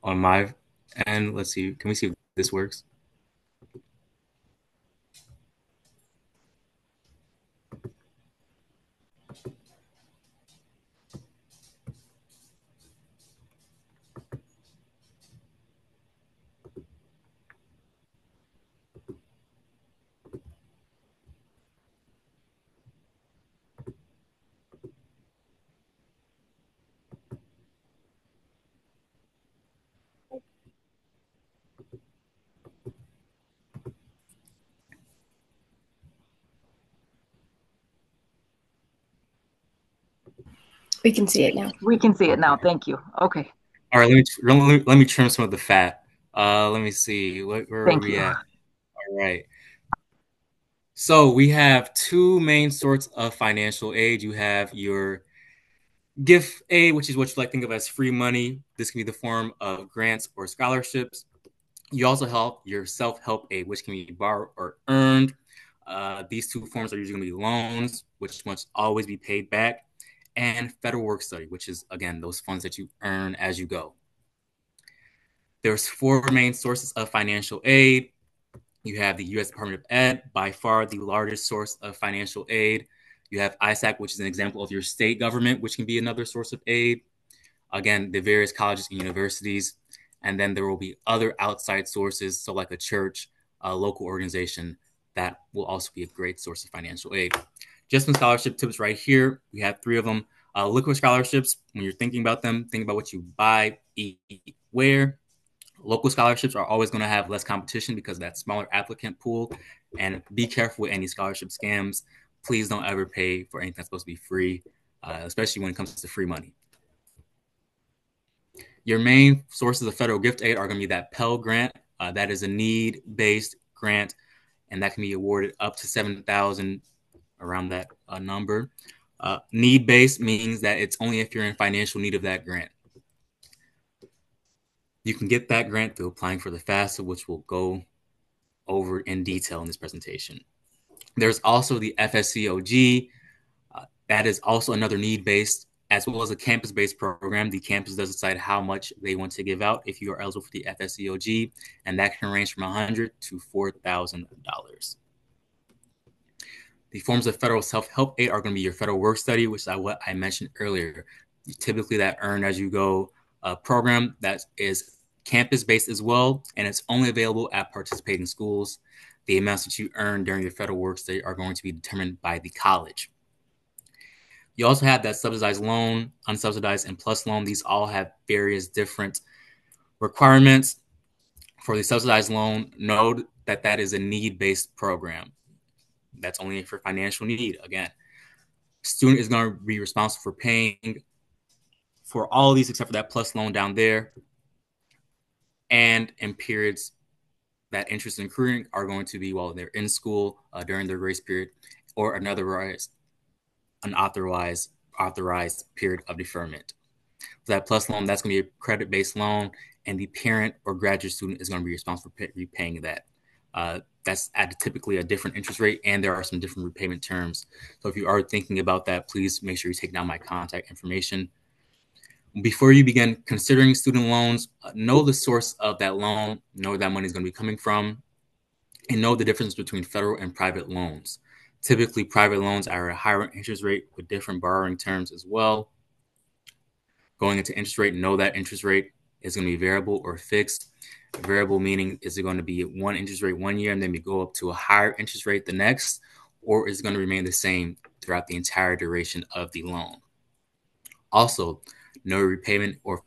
on my end. Let's see. Can we see if this works? We can see it now. We can see it now. Thank you. Okay. All right, let me trim some of the fat. Let me see. Where are Thank we you. at? All right. So we have two main sorts of financial aid. You have your gift aid, which is what you like to think of as free money. This can be the form of grants or scholarships. You also help your self-help aid, which can be borrowed or earned. These two forms are usually going to be loans, which must always be paid back, and federal work study, which is, again, those funds that you earn as you go. There's four main sources of financial aid. You have the U.S. Department of Ed, by far the largest source of financial aid. You have ISAC, which is an example of your state government, which can be another source of aid. Again, the various colleges and universities. And then there will be other outside sources, so like a church, a local organization, that will also be a great source of financial aid. Just some scholarship tips right here. We have three of them. Liquid scholarships, when you're thinking about them, think about what you buy, eat, wear. Local scholarships are always going to have less competition because of that smaller applicant pool. And be careful with any scholarship scams. Please don't ever pay for anything that's supposed to be free, especially when it comes to free money. Your main sources of federal gift aid are going to be that Pell Grant. That is a need-based grant, and that can be awarded up to $7,000, around that number. Need-based means that it's only if you're in financial need of that grant. You can get that grant through applying for the FAFSA, which we'll go over in detail in this presentation. There's also the FSCOG. That is also another need-based, as well as a campus-based program. The campus does decide how much they want to give out if you are eligible for the FSCOG, and that can range from $100 to $4,000. The forms of federal self-help aid are going to be your federal work study, which is what I mentioned earlier. Typically, that earn as you go program that is campus-based as well, and it's only available at participating schools. The amounts that you earn during your federal work study are going to be determined by the college. You also have that subsidized loan, unsubsidized, and plus loan. These all have various different requirements. For the subsidized loan, note that that is a need-based program. That's only for financial need. Again, student is going to be responsible for paying for all of these except for that plus loan down there. And in periods that interest accruing are going to be while they're in school during their grace period, or another authorized period of deferment. For that plus loan, that's going to be a credit-based loan, and the parent or graduate student is going to be responsible for repaying that. That's at typically a different interest rate, and there are some different repayment terms. So if you are thinking about that, please make sure you take down my contact information. Before you begin considering student loans, know the source of that loan, know where that money is going to be coming from, and know the difference between federal and private loans. Typically, private loans are at a higher interest rate with different borrowing terms as well. Going into interest rate, know that interest rate is going to be variable or fixed. Variable meaning, is it going to be one interest rate one year and then we go up to a higher interest rate the next, or is it going to remain the same throughout the entire duration of the loan? Also, know repayment or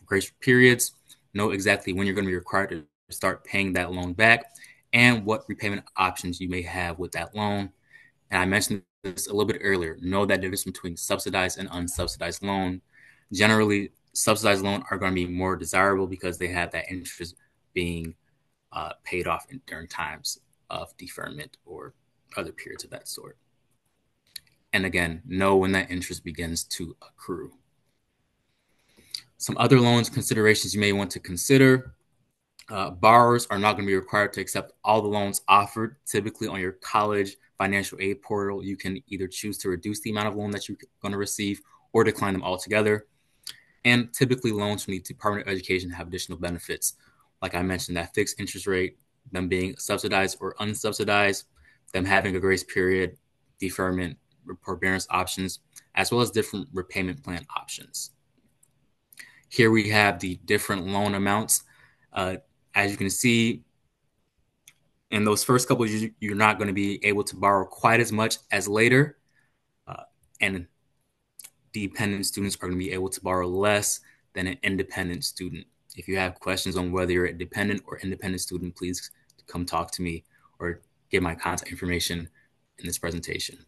grace periods. Know exactly when you're going to be required to start paying that loan back and what repayment options you may have with that loan. And I mentioned this a little bit earlier. Know that difference between subsidized and unsubsidized loan. Generally, subsidized loans are going to be more desirable because they have that interest being paid off during times of deferment or other periods of that sort. And again, know when that interest begins to accrue. Some other loans considerations you may want to consider. Borrowers are not going to be required to accept all the loans offered. Typically on your college financial aid portal, you can either choose to reduce the amount of loan that you're going to receive or decline them altogether. And typically loans from the Department of Education have additional benefits. Like I mentioned, that fixed interest rate, them being subsidized or unsubsidized, them having a grace period, deferment, forbearance options, as well as different repayment plan options. Here we have the different loan amounts. As you can see, in those first couple of years, you're not going to be able to borrow quite as much as later. And dependent students are going to be able to borrow less than an independent student. If you have questions on whether you're a dependent or independent student, please come talk to me or get my contact information in this presentation.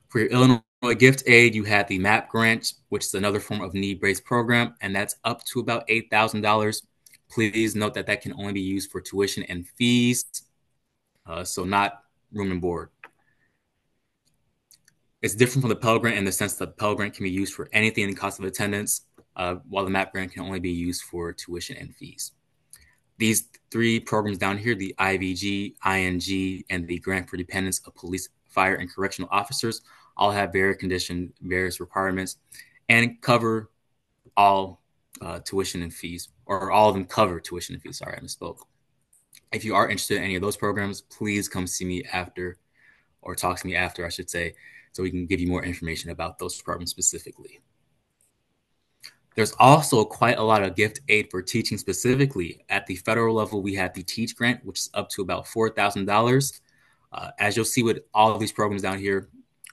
For your Illinois gift aid, you have the MAP grant, which is another form of need-based program, and that's up to about $8,000. Please note that that can only be used for tuition and fees, so not room and board. It's different from the Pell Grant in the sense that the Pell Grant can be used for anything in the cost of attendance, while the MAP Grant can only be used for tuition and fees. These three programs down here, the IVG, ING, and the Grant for Dependents of Police, Fire, and Correctional Officers, all have various requirements, and cover all tuition and fees, or all of them cover tuition and fees. Sorry, I misspoke. If you are interested in any of those programs, please come see me after, or talk to me after, I should say, so we can give you more information about those programs specifically. There's also quite a lot of gift aid for teaching specifically. At the federal level, we have the Teach Grant, which is up to about $4,000. As you'll see with all of these programs down here,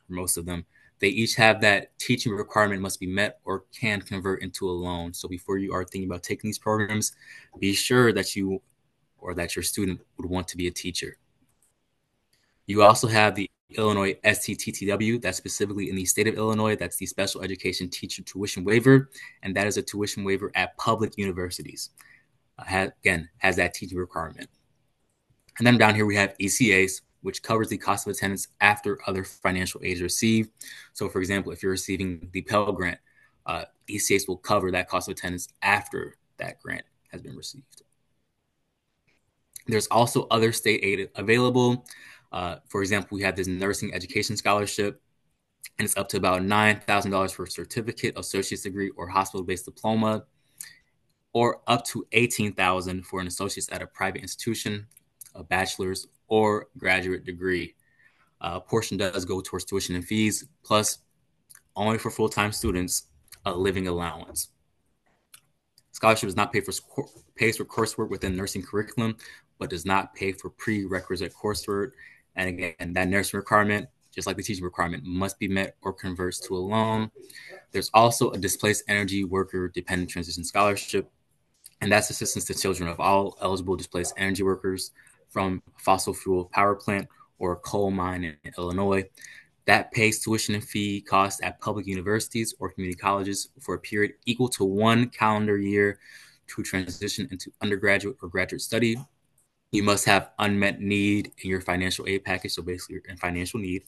most of them, they each have that teaching requirement must be met or can convert into a loan. So before you are thinking about taking these programs, be sure that you or that your student would want to be a teacher. You also have the Illinois STTTW, that's specifically in the state of Illinois. That's the Special Education Teacher Tuition Waiver, and that is a tuition waiver at public universities. Again, has that teaching requirement. And then down here we have ECAs, which covers the cost of attendance after other financial aid is received. So for example, if you're receiving the Pell Grant, ECAs will cover that cost of attendance after that grant has been received. There's also other state aid available. For example, we have this nursing education scholarship, and it's up to about $9,000 for a certificate, associate's degree, or hospital-based diploma, or up to $18,000 for an associate's at a private institution, a bachelor's, or graduate degree. A portion does go towards tuition and fees, plus only for full-time students, a living allowance. Scholarship does not pays for coursework within nursing curriculum, but does not pay for prerequisite coursework. And again, that nursing requirement just like the teaching requirement, must be met or converts to a loan. There's also a displaced energy worker dependent transition scholarship, and that's assistance to children of all eligible displaced energy workers from a fossil fuel power plant or a coal mine in Illinois. That pays tuition and fee costs at public universities or community colleges for a period equal to 1 calendar year to transition into undergraduate or graduate study. You must have unmet need in your financial aid package, so basically you're in financial need,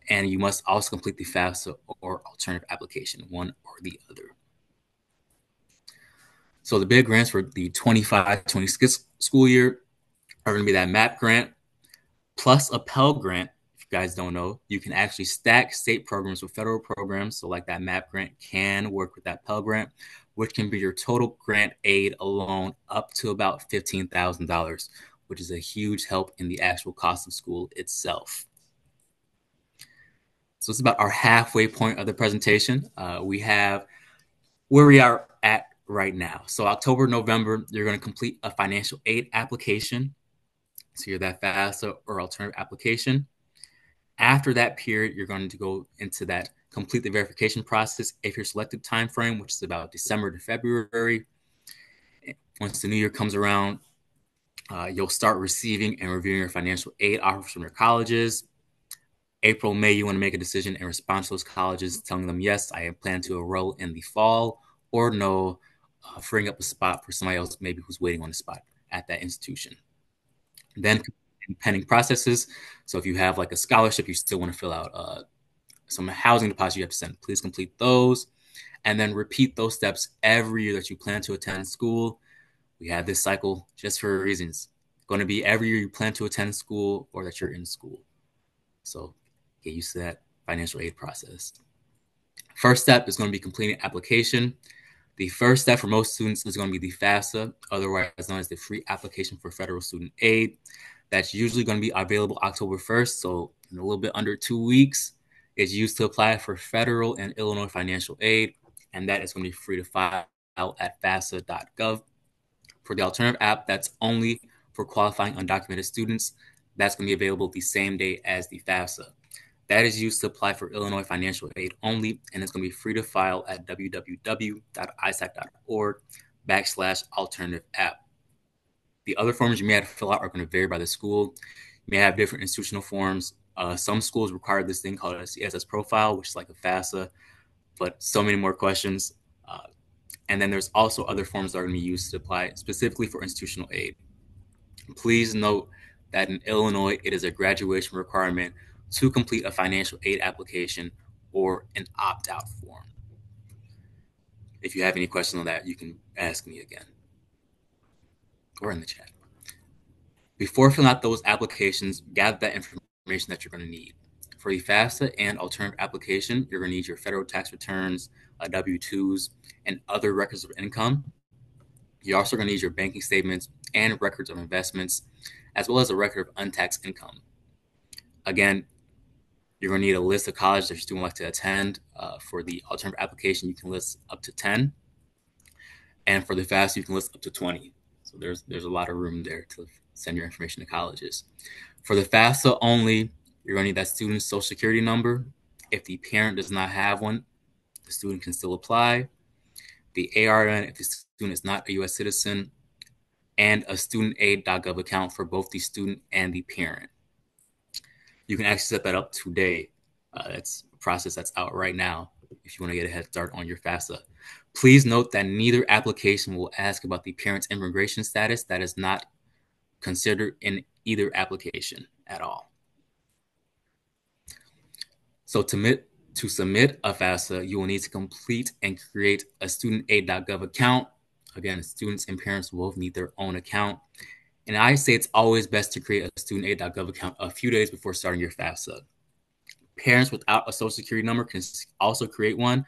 and you must also complete the FAFSA or alternative application, one or the other. So the big grants for the 25-26 school year are going to be that MAP grant plus a Pell Grant. If you guys don't know, you can actually stack state programs with federal programs. So like that MAP grant can work with that Pell Grant, which can be your total grant aid alone up to about $15,000, which is a huge help in the actual cost of school itself. So it's about our halfway point of the presentation. We have where we are at right now. So October, November, you're going to complete a financial aid application. So you're that FAFSA or alternative application. After that period, you're going to go into that complete the verification process if you're selected time frame, which is about December to February. Once the new year comes around, you'll start receiving and reviewing your financial aid offers from your colleges. April, May, you want to make a decision in response to those colleges, telling them, yes, I plan to enroll in the fall, or no, freeing up a spot for somebody else maybe who's waiting on a spot at that institution. Then pending processes. So if you have like a scholarship, you still want to fill out some housing deposits you have to send. Please complete those. And then repeat those steps every year that you plan to attend school. We have this cycle just for reasons. It's going to be every year you plan to attend school or that you're in school. So get used to that financial aid process. First step is going to be completing application. The first step for most students is going to be the FAFSA, otherwise known as the Free Application for Federal Student Aid. That's usually going to be available October 1st, so in a little bit under 2 weeks. It's used to apply for federal and Illinois financial aid, and that is going to be free to file at FAFSA.gov. For the alternative app, that's only for qualifying undocumented students. That's going to be available the same day as the FAFSA. That is used to apply for Illinois financial aid only, and it's going to be free to file at www.isac.org/alternative app. The other forms you may have to fill out are going to vary by the school. You may have different institutional forms. Some schools require this thing called a CSS profile, which is like a FAFSA, but so many more questions. And then there's also other forms that are going to be used to apply specifically for institutional aid. Please note that in Illinois, it is a graduation requirement to complete a financial aid application or an opt-out form. If you have any questions on that, you can ask me again or in the chat. Before filling out those applications, gather that information that you're going to need. For the FAFSA and alternative application, you're going to need your federal tax returns, W-2s, and other records of income. You're also going to need your banking statements and records of investments, as well as a record of untaxed income. Again, you're going to need a list of colleges that your student would like to attend. For the alternative application, you can list up to 10. And for the FAFSA, you can list up to 20. So there's a lot of room there to send your information to colleges. For the FAFSA only, you're going to need that student's social security number. If the parent does not have one, the student can still apply. The ARN if the student is not a U.S. citizen, and a studentaid.gov account for both the student and the parent. You can actually set that up today. That's a process that's out right now if you want to get a head start on your FAFSA. Please note that neither application will ask about the parent's immigration status. That is not considered in either application at all. So to submit a FAFSA, you will need to complete and create a studentaid.gov account. Again, students and parents both need their own account. And I say it's always best to create a studentaid.gov account a few days before starting your FAFSA. Parents without a social security number can also create one.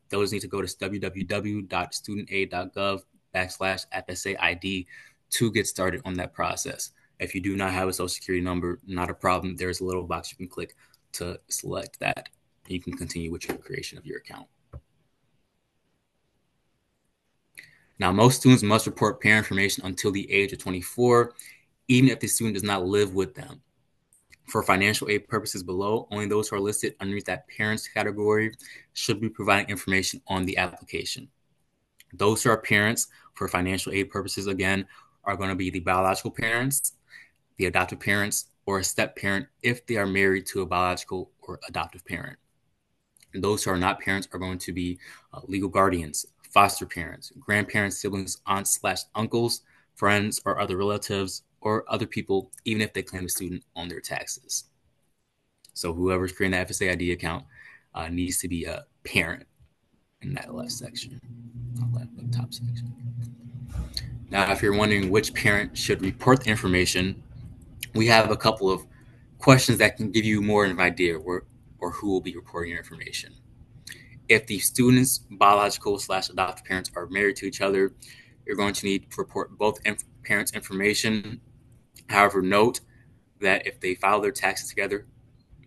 Those need to go to www.studentaid.gov/FSAID to get started on that process. If you do not have a social security number, not a problem. There's a little box you can click to select that. You can continue with your creation of your account. Now, most students must report parent information until the age of 24, even if the student does not live with them. For financial aid purposes below, only those who are listed underneath that parents category should be providing information on the application. Those who are parents for financial aid purposes, again, are going to be the biological parents, the adoptive parents, or a step parent if they are married to a biological or adoptive parent. And those who are not parents are going to be legal guardians, foster parents, grandparents, siblings, aunts/uncles, friends, or other relatives, or other people, even if they claim the student on their taxes. So whoever's creating the FSA ID account needs to be a parent in that left section, top section. Now, if you're wondering which parent should report the information, we have a couple of questions that can give you more of an idea or who will be reporting your information. If the student's biological/adoptive parents are married to each other, you're going to need to report both parents' information. However, note that if they file their taxes together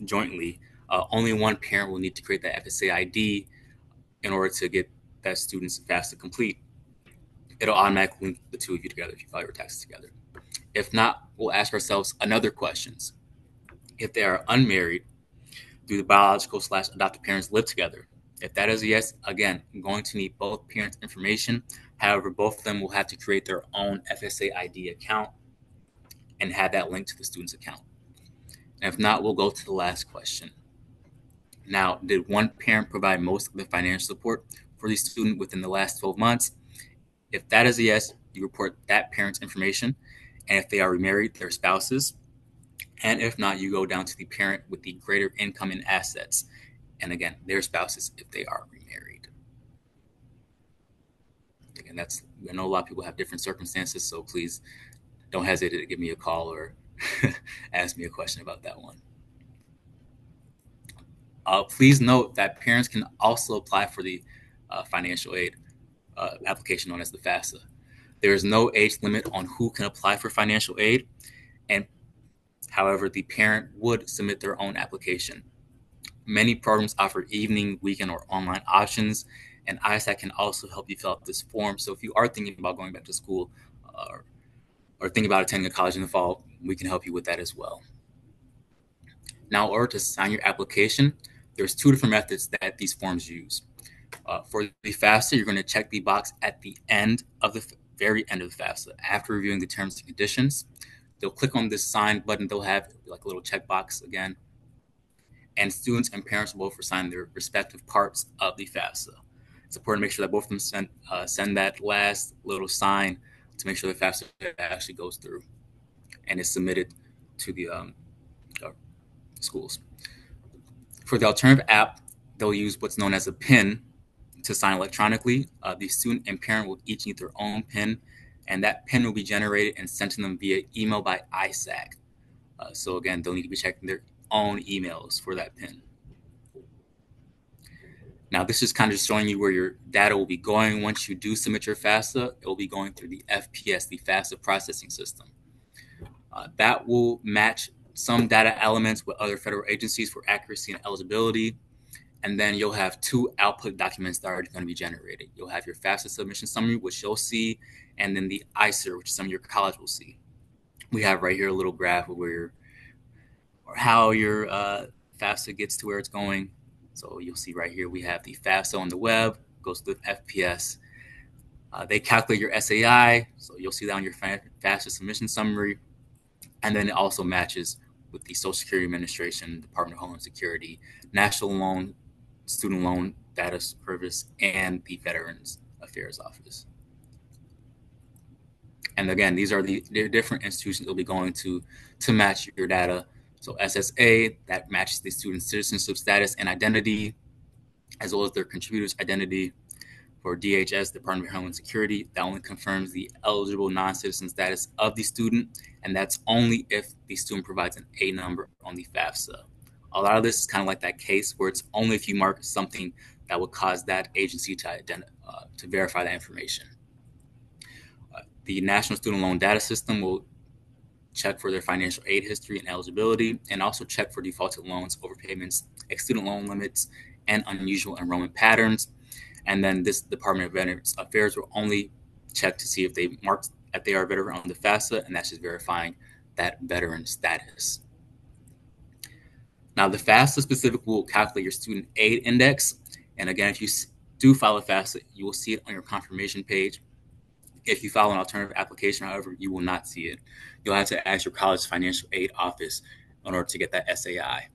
jointly, only one parent will need to create that FSA ID in order to get that student's FAFSA complete. It'll automatically link the two of you together if you file your taxes together. If not, we'll ask ourselves another questions. If they are unmarried, do the biological/adoptive parents live together? If that is a yes, again, I'm going to need both parents' information. However, both of them will have to create their own FSA ID account and have that linked to the student's account. And if not, we'll go to the last question. Now, did one parent provide most of the financial support for the student within the last 12 months? If that is a yes, you report that parent's information. And if they are remarried, their spouses. And if not, you go down to the parent with the greater income and assets. And again, their spouses if they are remarried. Again, I know a lot of people have different circumstances, so please don't hesitate to give me a call or ask me a question about that one. Please note that parents can also apply for the financial aid application known as the FAFSA. There is no age limit on who can apply for financial aid, and however, the parent would submit their own application. Many programs offer evening, weekend, or online options, and ISAC can also help you fill out this form. So if you are thinking about going back to school or thinking about attending a college in the fall, we can help you with that as well. Now, in order to sign your application, there's two different methods that these forms use. For the FAFSA, you're going to check the box at the end of the very end of the FAFSA. After reviewing the terms and conditions, they'll click on this sign button. They'll have like a little checkbox again. And students and parents will both sign their respective parts of the FAFSA. It's important to make sure that both of them send that last little sign to make sure the FAFSA actually goes through and is submitted to the schools. For the alternative app, they'll use what's known as a PIN to sign electronically. The student and parent will each need their own PIN, and that PIN will be generated and sent to them via email by ISAC. So again, they'll need to be checking their own emails for that PIN. Now, this is kind of just showing you where your data will be going once you do submit your FAFSA. It will be going through the FPS, the FAFSA processing system. That will match some data elements with other federal agencies for accuracy and eligibility. And then you'll have two output documents that are going to be generated. You'll have your FAFSA submission summary, which you'll see, and then the ICER, which some of your college will see. We have right here a little graph of where or how your FAFSA gets to where it's going. So you'll see right here, we have the FAFSA on the web, goes to the FPS. They calculate your SAI, so you'll see that on your FAFSA submission summary. And then it also matches with the Social Security Administration, Department of Homeland Security, National Student Loan Data Service, and the Veterans Affairs Office. And again, these are the different institutions you'll be going to match your data. So SSA, that matches the student's citizenship status and identity, as well as their contributor's identity. For DHS, Department of Homeland Security, that only confirms the eligible non-citizen status of the student, and that's only if the student provides an A number on the FAFSA. A lot of this is kind of like that case where it's only if you mark something that would cause that agency to verify that information. The National Student Loan Data System will check for their financial aid history and eligibility, and also check for defaulted loans, overpayments, student loan limits, and unusual enrollment patterns. And then this Department of Veterans Affairs will only check to see if they marked that they are a veteran on the FAFSA, and that's just verifying that veteran status. Now, the FAFSA specific will calculate your student aid index. And again, if you do file a FAFSA, you will see it on your confirmation page. If you file an alternative application, however, you will not see it. You'll have to ask your college financial aid office in order to get that SAI.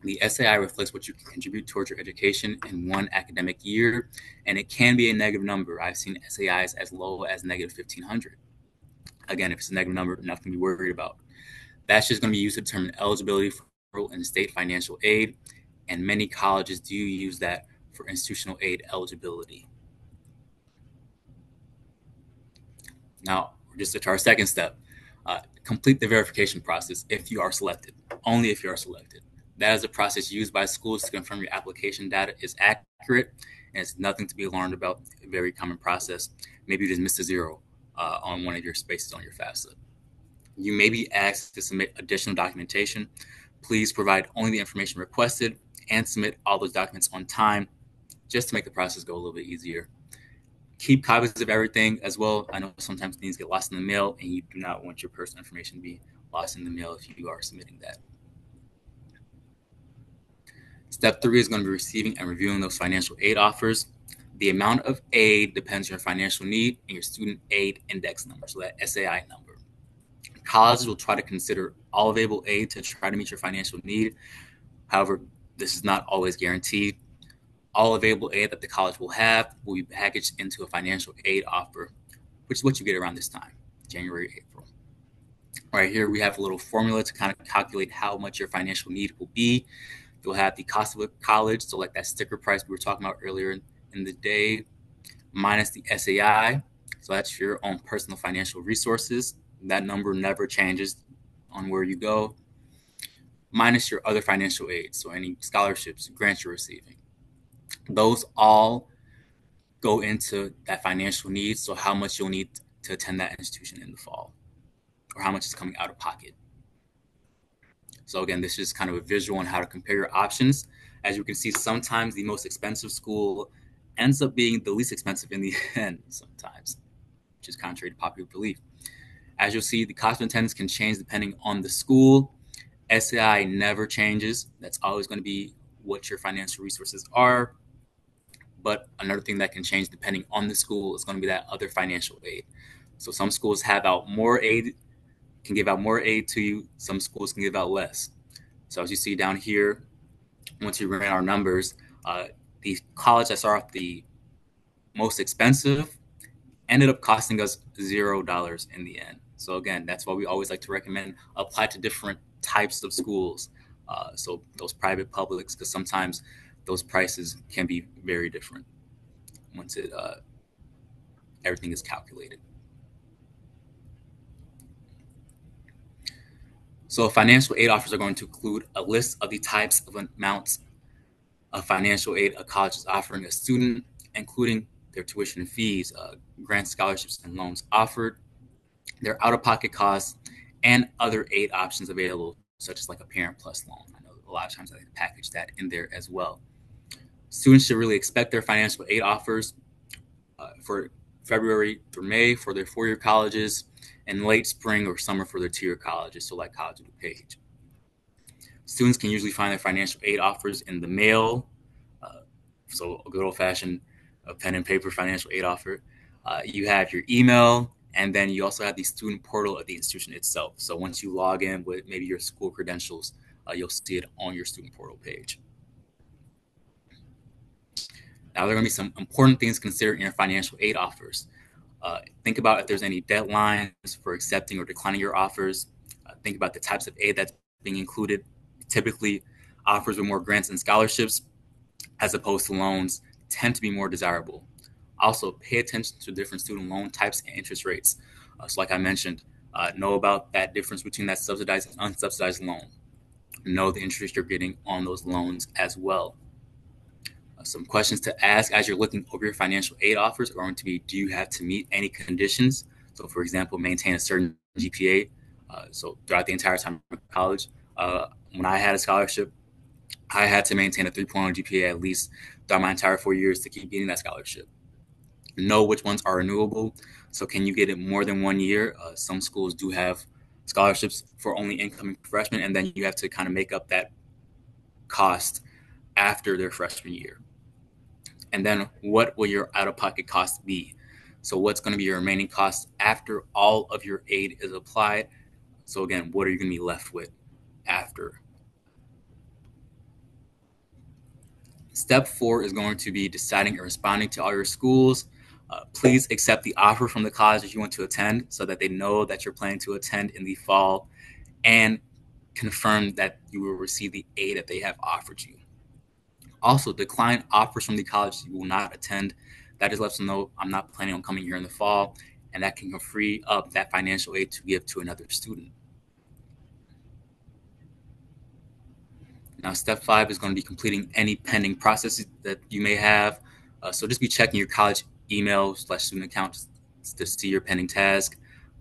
The SAI reflects what you contribute towards your education in one academic year, and it can be a negative number. I've seen SAIs as low as negative 1,500. Again, if it's a negative number, nothing to be worried about. That's just going to be used to determine eligibility for federal and state financial aid, and many colleges do use that for institutional aid eligibility. Now, just to our second step, complete the verification process if you are selected, only if you are selected. That is a process used by schools to confirm your application data is accurate, and it's nothing to be alarmed about, a very common process. Maybe you just missed a zero on one of your spaces on your FAFSA. You may be asked to submit additional documentation. Please provide only the information requested and submit all those documents on time, just to make the process go a little bit easier. Keep copies of everything as well. I know sometimes things get lost in the mail, and you do not want your personal information to be lost in the mail if you are submitting that. Step 3 is going to be receiving and reviewing those financial aid offers. The amount of aid depends on your financial need and your student aid index number, so that SAI number. Colleges will try to consider all available aid to try to meet your financial need. However, this is not always guaranteed. All available aid that the college will have will be packaged into a financial aid offer, which is what you get around this time, January, April. Right here, we have a little formula to kind of calculate how much your financial need will be. You'll have the cost of a college, so like that sticker price we were talking about earlier in the day, minus the SAI. So that's your own personal financial resources. That number never changes on where you go, minus your other financial aid, so any scholarships, grants you're receiving. Those all go into that financial need, so how much you'll need to attend that institution in the fall, or how much is coming out of pocket. So again, this is kind of a visual on how to compare your options. As you can see, sometimes the most expensive school ends up being the least expensive in the end sometimes, which is contrary to popular belief. As you'll see, the cost of attendance can change depending on the school. SAI never changes. That's always going to be what your financial resources are. But another thing that can change depending on the school is going to be that other financial aid. So some schools have out more aid, can give out more aid to you. Some schools can give out less. So as you see down here, once we ran our numbers, the college that started off the most expensive ended up costing us $0 in the end. So again, that's why we always like to recommend apply to different types of schools. So those private publics, because sometimes those prices can be very different once everything is calculated. So financial aid offers are going to include a list of the types of amounts of financial aid a college is offering a student, including their tuition and fees, grants, scholarships, and loans offered, their out-of-pocket costs, and other aid options available, such as like a Parent Plus loan. I know a lot of times I package that in there as well. Students should really expect their financial aid offers for February through May for their four-year colleges, and late spring or summer for their two-year colleges, so like College of DuPage. Students can usually find their financial aid offers in the mail, so a good old-fashioned pen and paper financial aid offer. You have your email, and then you also have the student portal of the institution itself. So once you log in with maybe your school credentials, you'll see it on your student portal page. Now, there are going to be some important things considered in your financial aid offers. Think about if there's any deadlines for accepting or declining your offers. Think about the types of aid that's being included. Typically, offers with more grants and scholarships as opposed to loans tend to be more desirable. Also, pay attention to different student loan types and interest rates. So like I mentioned, know about that difference between that subsidized and unsubsidized loan. Know the interest you're getting on those loans as well. Some questions to ask as you're looking over your financial aid offers are going to be, do you have to meet any conditions? So for example, maintain a certain GPA. So throughout the entire time of college, when I had a scholarship, I had to maintain a 3.0 GPA at least throughout my entire 4 years to keep getting that scholarship. Know which ones are renewable. So can you get it more than 1 year? Some schools do have scholarships for only incoming freshmen, and then you have to kind of make up that cost after their freshman year. And then what will your out-of-pocket cost be? So what's going to be your remaining cost after all of your aid is applied? So again, what are you going to be left with after? Step 4 is going to be deciding and responding to all your schools. Please accept the offer from the college that you want to attend so that they know that you're planning to attend in the fall, and confirm that you will receive the aid that they have offered you. Also, decline offers from the college you will not attend. That just lets them know I'm not planning on coming here in the fall, and that can free up that financial aid to give to another student. Now, step 5 is going to be completing any pending processes that you may have. So just be checking your college email/student accounts to see your pending task.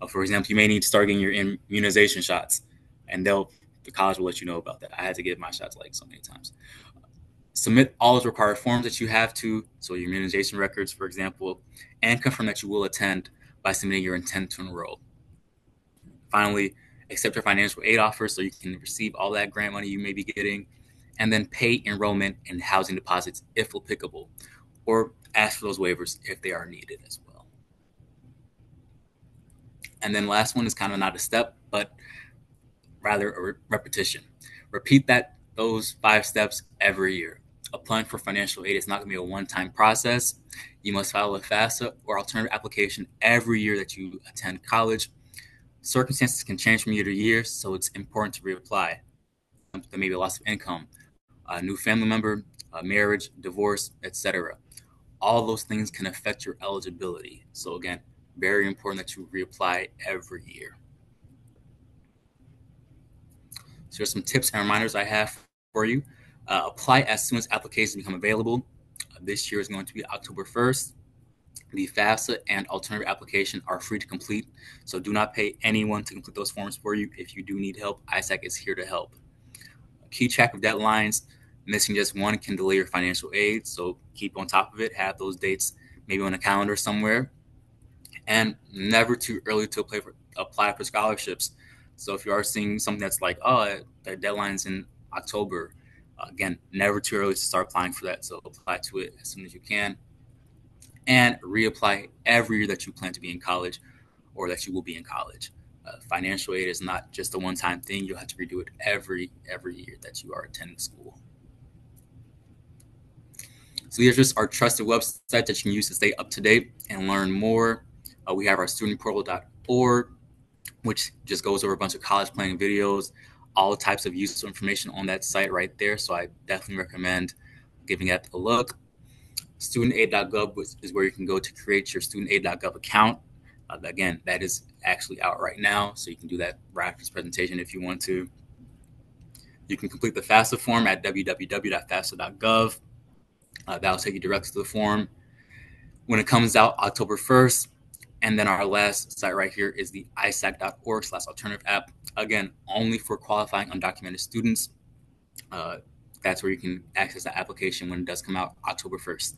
For example, you may need to start getting your immunization shots, and the college will let you know about that. I had to get my shots like so many times. Submit all those required forms that you have to, so your immunization records, for example, and confirm that you will attend by submitting your intent to enroll. Finally, accept your financial aid offer so you can receive all that grant money you may be getting, and then pay enrollment and housing deposits if applicable, or ask for those waivers if they are needed as well. And then last one is kind of not a step, but rather a repetition. Repeat those 5 steps every year. Applying for financial aid is not going to be a one-time process. You must file a FAFSA or alternative application every year that you attend college. Circumstances can change from year to year, so it's important to reapply. There may be a loss of income, a new family member, a marriage, divorce, etc. All those things can affect your eligibility. So again, very important that you reapply every year. So here's some tips and reminders I have for you. Apply as soon as applications become available. This year is going to be October 1st. The FAFSA and alternative application are free to complete, so do not pay anyone to complete those forms for you. If you do need help, ISAC is here to help. Keep track of deadlines. Missing just one can delay your financial aid, so keep on top of it. Have those dates maybe on a calendar somewhere. And never too early to apply for scholarships. So if you are seeing something that's like, oh, the deadline's in October, again, never too early to start applying for that. So apply to it as soon as you can. And reapply every year that you plan to be in college or that you will be in college. Financial aid is not just a one-time thing. You'll have to redo it every year that you are attending school. So here's just our trusted website that you can use to stay up to date and learn more. We have our studentportal.org, which just goes over a bunch of college planning videos, all types of useful information on that site right there. So I definitely recommend giving that a look. Studentaid.gov is where you can go to create your studentaid.gov account. Again, that is actually out right now, so you can do that right after this presentation if you want to. You can complete the FAFSA form at www.fafsa.gov. That'll take you directly to the form when it comes out October 1st. And then our last site right here is the isac.org/alternative app. Again, only for qualifying undocumented students. That's where you can access the application when it does come out October 1st,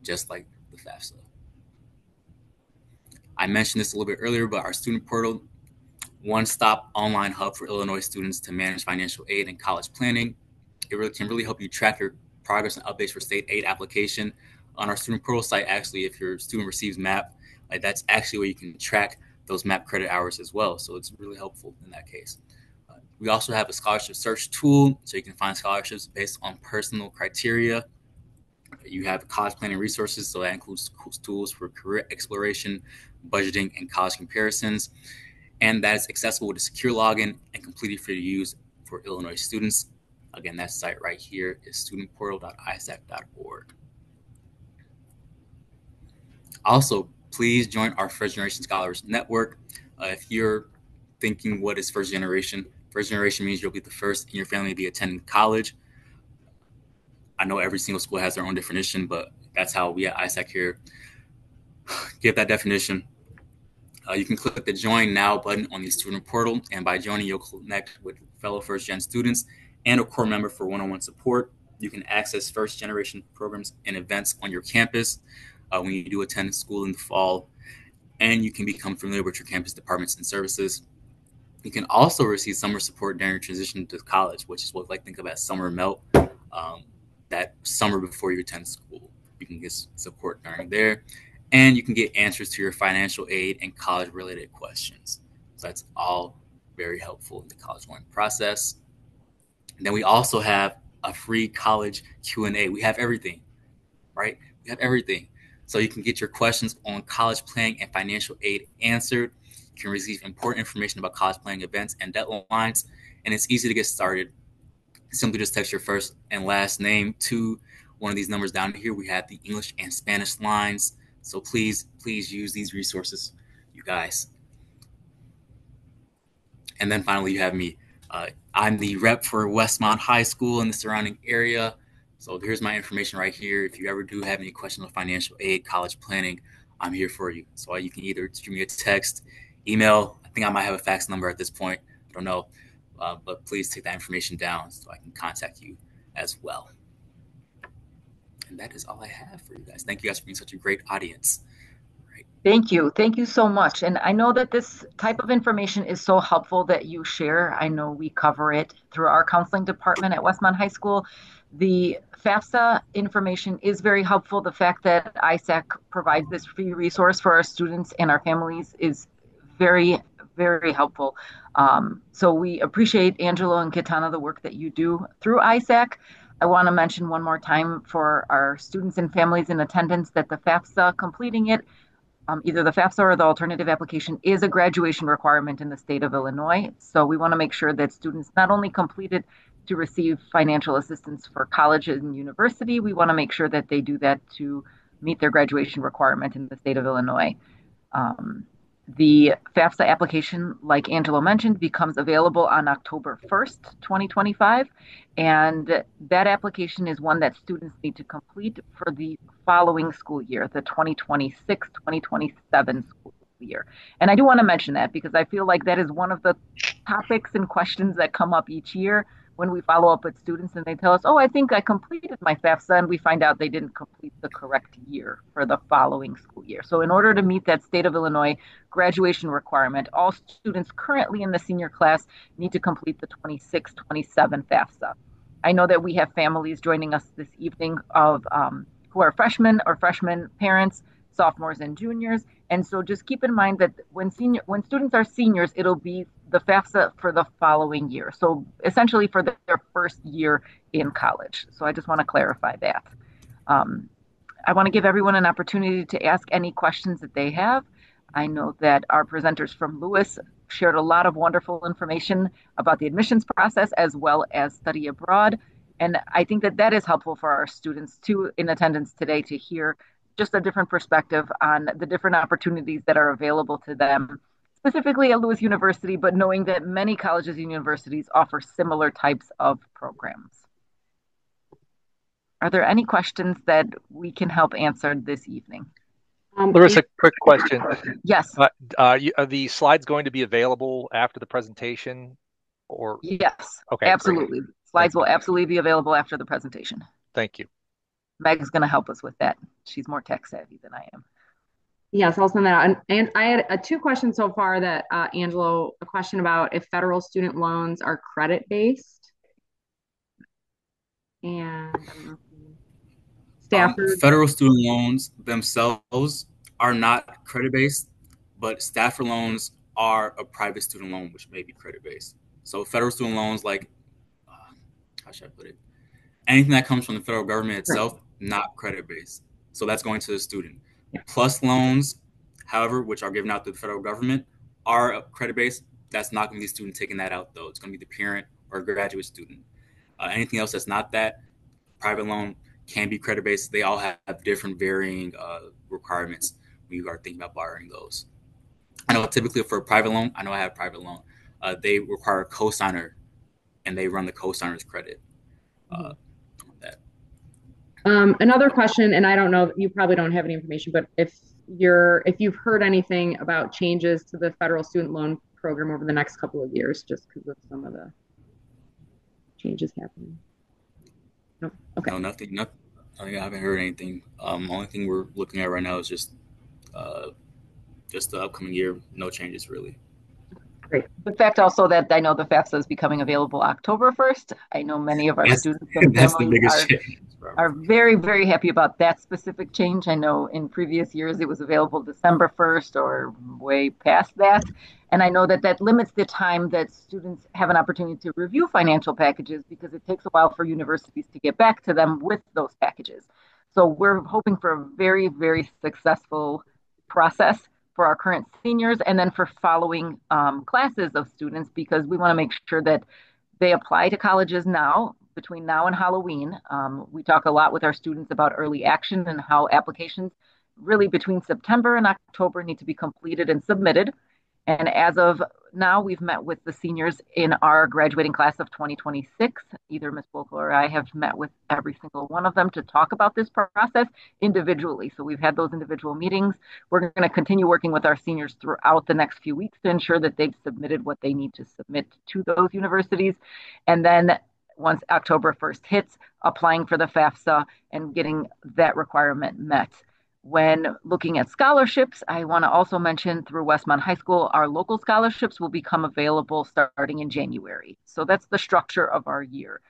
just like the FAFSA. I mentioned this a little bit earlier, but our student portal, one-stop online hub for Illinois students to manage financial aid and college planning. It can really help you track your progress and updates for state aid application. On our student portal site, actually, if your student receives MAP, that's actually where you can track those MAP credit hours as well. So it's really helpful in that case. We also have a scholarship search tool, so you can find scholarships based on personal criteria. You have college planning resources, so that includes tools for career exploration, budgeting, and college comparisons. And that is accessible with a secure login and completely free to use for Illinois students. Again, that site right here is studentportal.isac.org. Also, please join our First Generation Scholars Network. If you're thinking, what is first generation? First generation means you'll be the first in your family to be attending college. I know every single school has their own definition, but that's how we at ISAC here give that definition. You can click the Join Now button on the student portal, and by joining, you'll connect with fellow first-gen students and a core member for one-on-one support. You can access first-generation programs and events on your campus when you do attend school in the fall, and you can become familiar with your campus departments and services. You can also receive summer support during your transition to college, which is what I think of as summer melt. that summer before you attend school. You can get support during there, and you can get answers to your financial aid and college-related questions. So that's all very helpful in the college going process. And then we also have a free college Q&A. We have everything, right? We have everything. So you can get your questions on college planning and financial aid answered. You can receive important information about college planning events and deadlines, and it's easy to get started. Simply just text your first and last name to one of these numbers down here. We have the English and Spanish lines. So please use these resources, you guys. And then finally, you have me. I'm the rep for Westmont High School and the surrounding area. So here's my information right here. If you ever do have any questions on financial aid, college planning, I'm here for you. So you can either shoot me a text, email. I think I might have a fax number at this point. I don't know. But please take that information down so I can contact you as well. And that is all I have for you guys. Thank you guys for being such a great audience. Right. Thank you. Thank you so much. And I know that this type of information is so helpful that you share. I know we cover it through our counseling department at Westmont High School. The FAFSA information is very helpful. The fact that ISAC provides this free resource for our students and our families is very, very helpful. So we appreciate, Angelo and Kitana, the work that you do through ISAC. I want to mention one more time for our students and families in attendance that the FAFSA, completing it, either the FAFSA or the alternative application, is a graduation requirement in the state of Illinois. So we want to make sure that students not only complete it to receive financial assistance for college and university, we want to make sure that they do that to meet their graduation requirement in the state of Illinois. The FAFSA application, like Angelo mentioned, becomes available on October 1st, 2025. And that application is one that students need to complete for the following school year, the 2026-2027 school year. And I do want to mention that because I feel like that is one of the topics and questions that come up each year when we follow up with students and they tell us, oh, I think I completed my FAFSA, and we find out they didn't complete the correct year for the following school year. So in order to meet that state of Illinois graduation requirement, all students currently in the senior class need to complete the 26-27 FAFSA. I know that we have families joining us this evening of who are freshmen or freshman parents, sophomores and juniors. And so just keep in mind that when students are seniors, it'll be the FAFSA for the following year. So essentially for their first year in college. So I just want to clarify that. I want to give everyone an opportunity to ask any questions that they have. I know that our presenters from Lewis shared a lot of wonderful information about the admissions process as well as study abroad. And I think that that is helpful for our students too in attendance today to hear just a different perspective on the different opportunities that are available to them, specifically at Lewis University, but knowing that many colleges and universities offer similar types of programs. Are there any questions that we can help answer this evening? Larissa, quick question. Yes. Are the slides going to be available after the presentation? Or yes, okay, absolutely. Great. Slides will absolutely be available after the presentation. Thank you. Meg's going to help us with that. She's more tech savvy than I am. Yes, I'll send that out. And I had two questions so far that Angelo, a question about if federal student loans are credit-based. And Stafford. Federal student loans themselves are not credit-based, but Stafford loans are a private student loan, which may be credit-based. So federal student loans, like, how should I put it? Anything that comes from the federal government itself, not credit-based. So that's going to the student. Plus loans, however, which are given out to the federal government, are credit-based. That's not going to be the student taking that out, though. It's going to be the parent or graduate student. Anything else that's not that, private loan can be credit-based. They all have different varying requirements when you are thinking about borrowing those. I know typically for a private loan, I have a private loan. They require a cosigner, and they run the cosigner's credit. Another question, and I don't know, you probably don't have any information, but if you've heard anything about changes to the federal student loan program over the next couple of years, just because of some of the changes happening. No, okay. No, nothing. I haven't heard anything. Only thing we're looking at right now is just the upcoming year. No changes really. Great. The fact also that I know the FAFSA is becoming available October 1st. I know many of our students and families are very, very happy about that specific change. I know in previous years it was available December 1st or way past that. And I know that that limits the time that students have an opportunity to review financial packages because it takes a while for universities to get back to them with those packages. So we're hoping for a very, very successful process for our current seniors and then for following classes of students because we want to make sure that they apply to colleges now, between now and Halloween. We talk a lot with our students about early action and how applications really between September and October need to be completed and submitted. And as of now, we've met with the seniors in our graduating class of 2026. Either Ms. Volkel or I have met with every single one of them to talk about this process individually. So we've had those individual meetings. We're going to continue working with our seniors throughout the next few weeks to ensure that they've submitted what they need to submit to those universities. And then once October 1st hits, applying for the FAFSA and getting that requirement met. When looking at scholarships, I want to also mention through Westmont High School, our local scholarships will become available starting in January. So that's the structure of our year.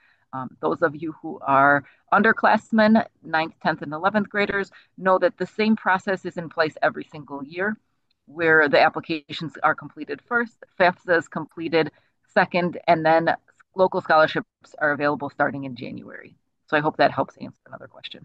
Those of you who are underclassmen, 9th, 10th, and 11th graders, know that the same process is in place every single year, where the applications are completed first, FAFSA is completed second, and then local scholarships are available starting in January. So I hope that helps answer another question.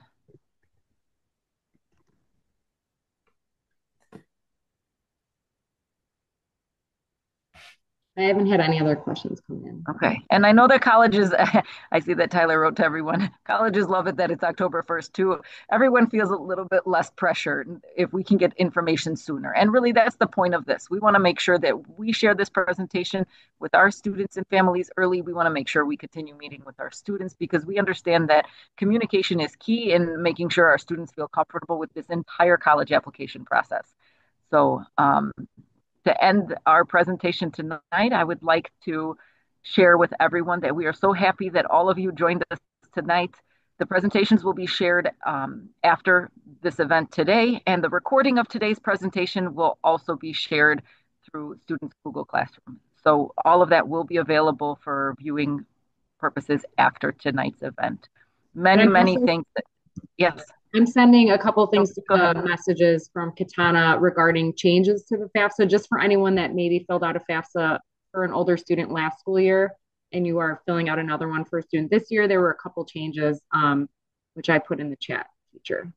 I haven't had any other questions come in. Okay. And I know that colleges, I see that Tyler wrote to everyone, colleges love it that it's October 1st too. Everyone feels a little bit less pressure if we can get information sooner. And really that's the point of this. We want to make sure that we share this presentation with our students and families early. We want to make sure we continue meeting with our students because we understand that communication is key in making sure our students feel comfortable with this entire college application process. So, to end our presentation tonight, I would like to share with everyone that we are so happy that all of you joined us tonight. The presentations will be shared after this event today, and the recording of today's presentation will also be shared through Students Google Classroom. So all of that will be available for viewing purposes after tonight's event. Many thanks. Yes. I'm sending a couple of things, messages from Katana regarding changes to the FAFSA, just for anyone that maybe filled out a FAFSA for an older student last school year, and you are filling out another one for a student this year. There were a couple changes, which I put in the chat feature.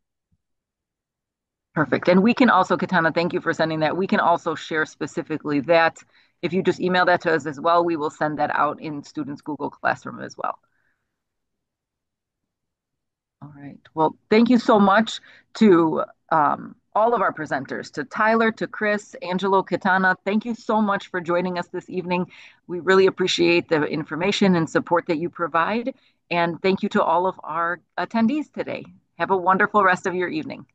Perfect. And we can also, Katana, thank you for sending that. We can also share specifically that. If you just email that to us as well, we will send that out in Students Google Classroom as well. All right. Well, thank you so much to all of our presenters, to Tyler, to Chris, Angelo, Katana. Thank you so much for joining us this evening. We really appreciate the information and support that you provide. And thank you to all of our attendees today. Have a wonderful rest of your evening.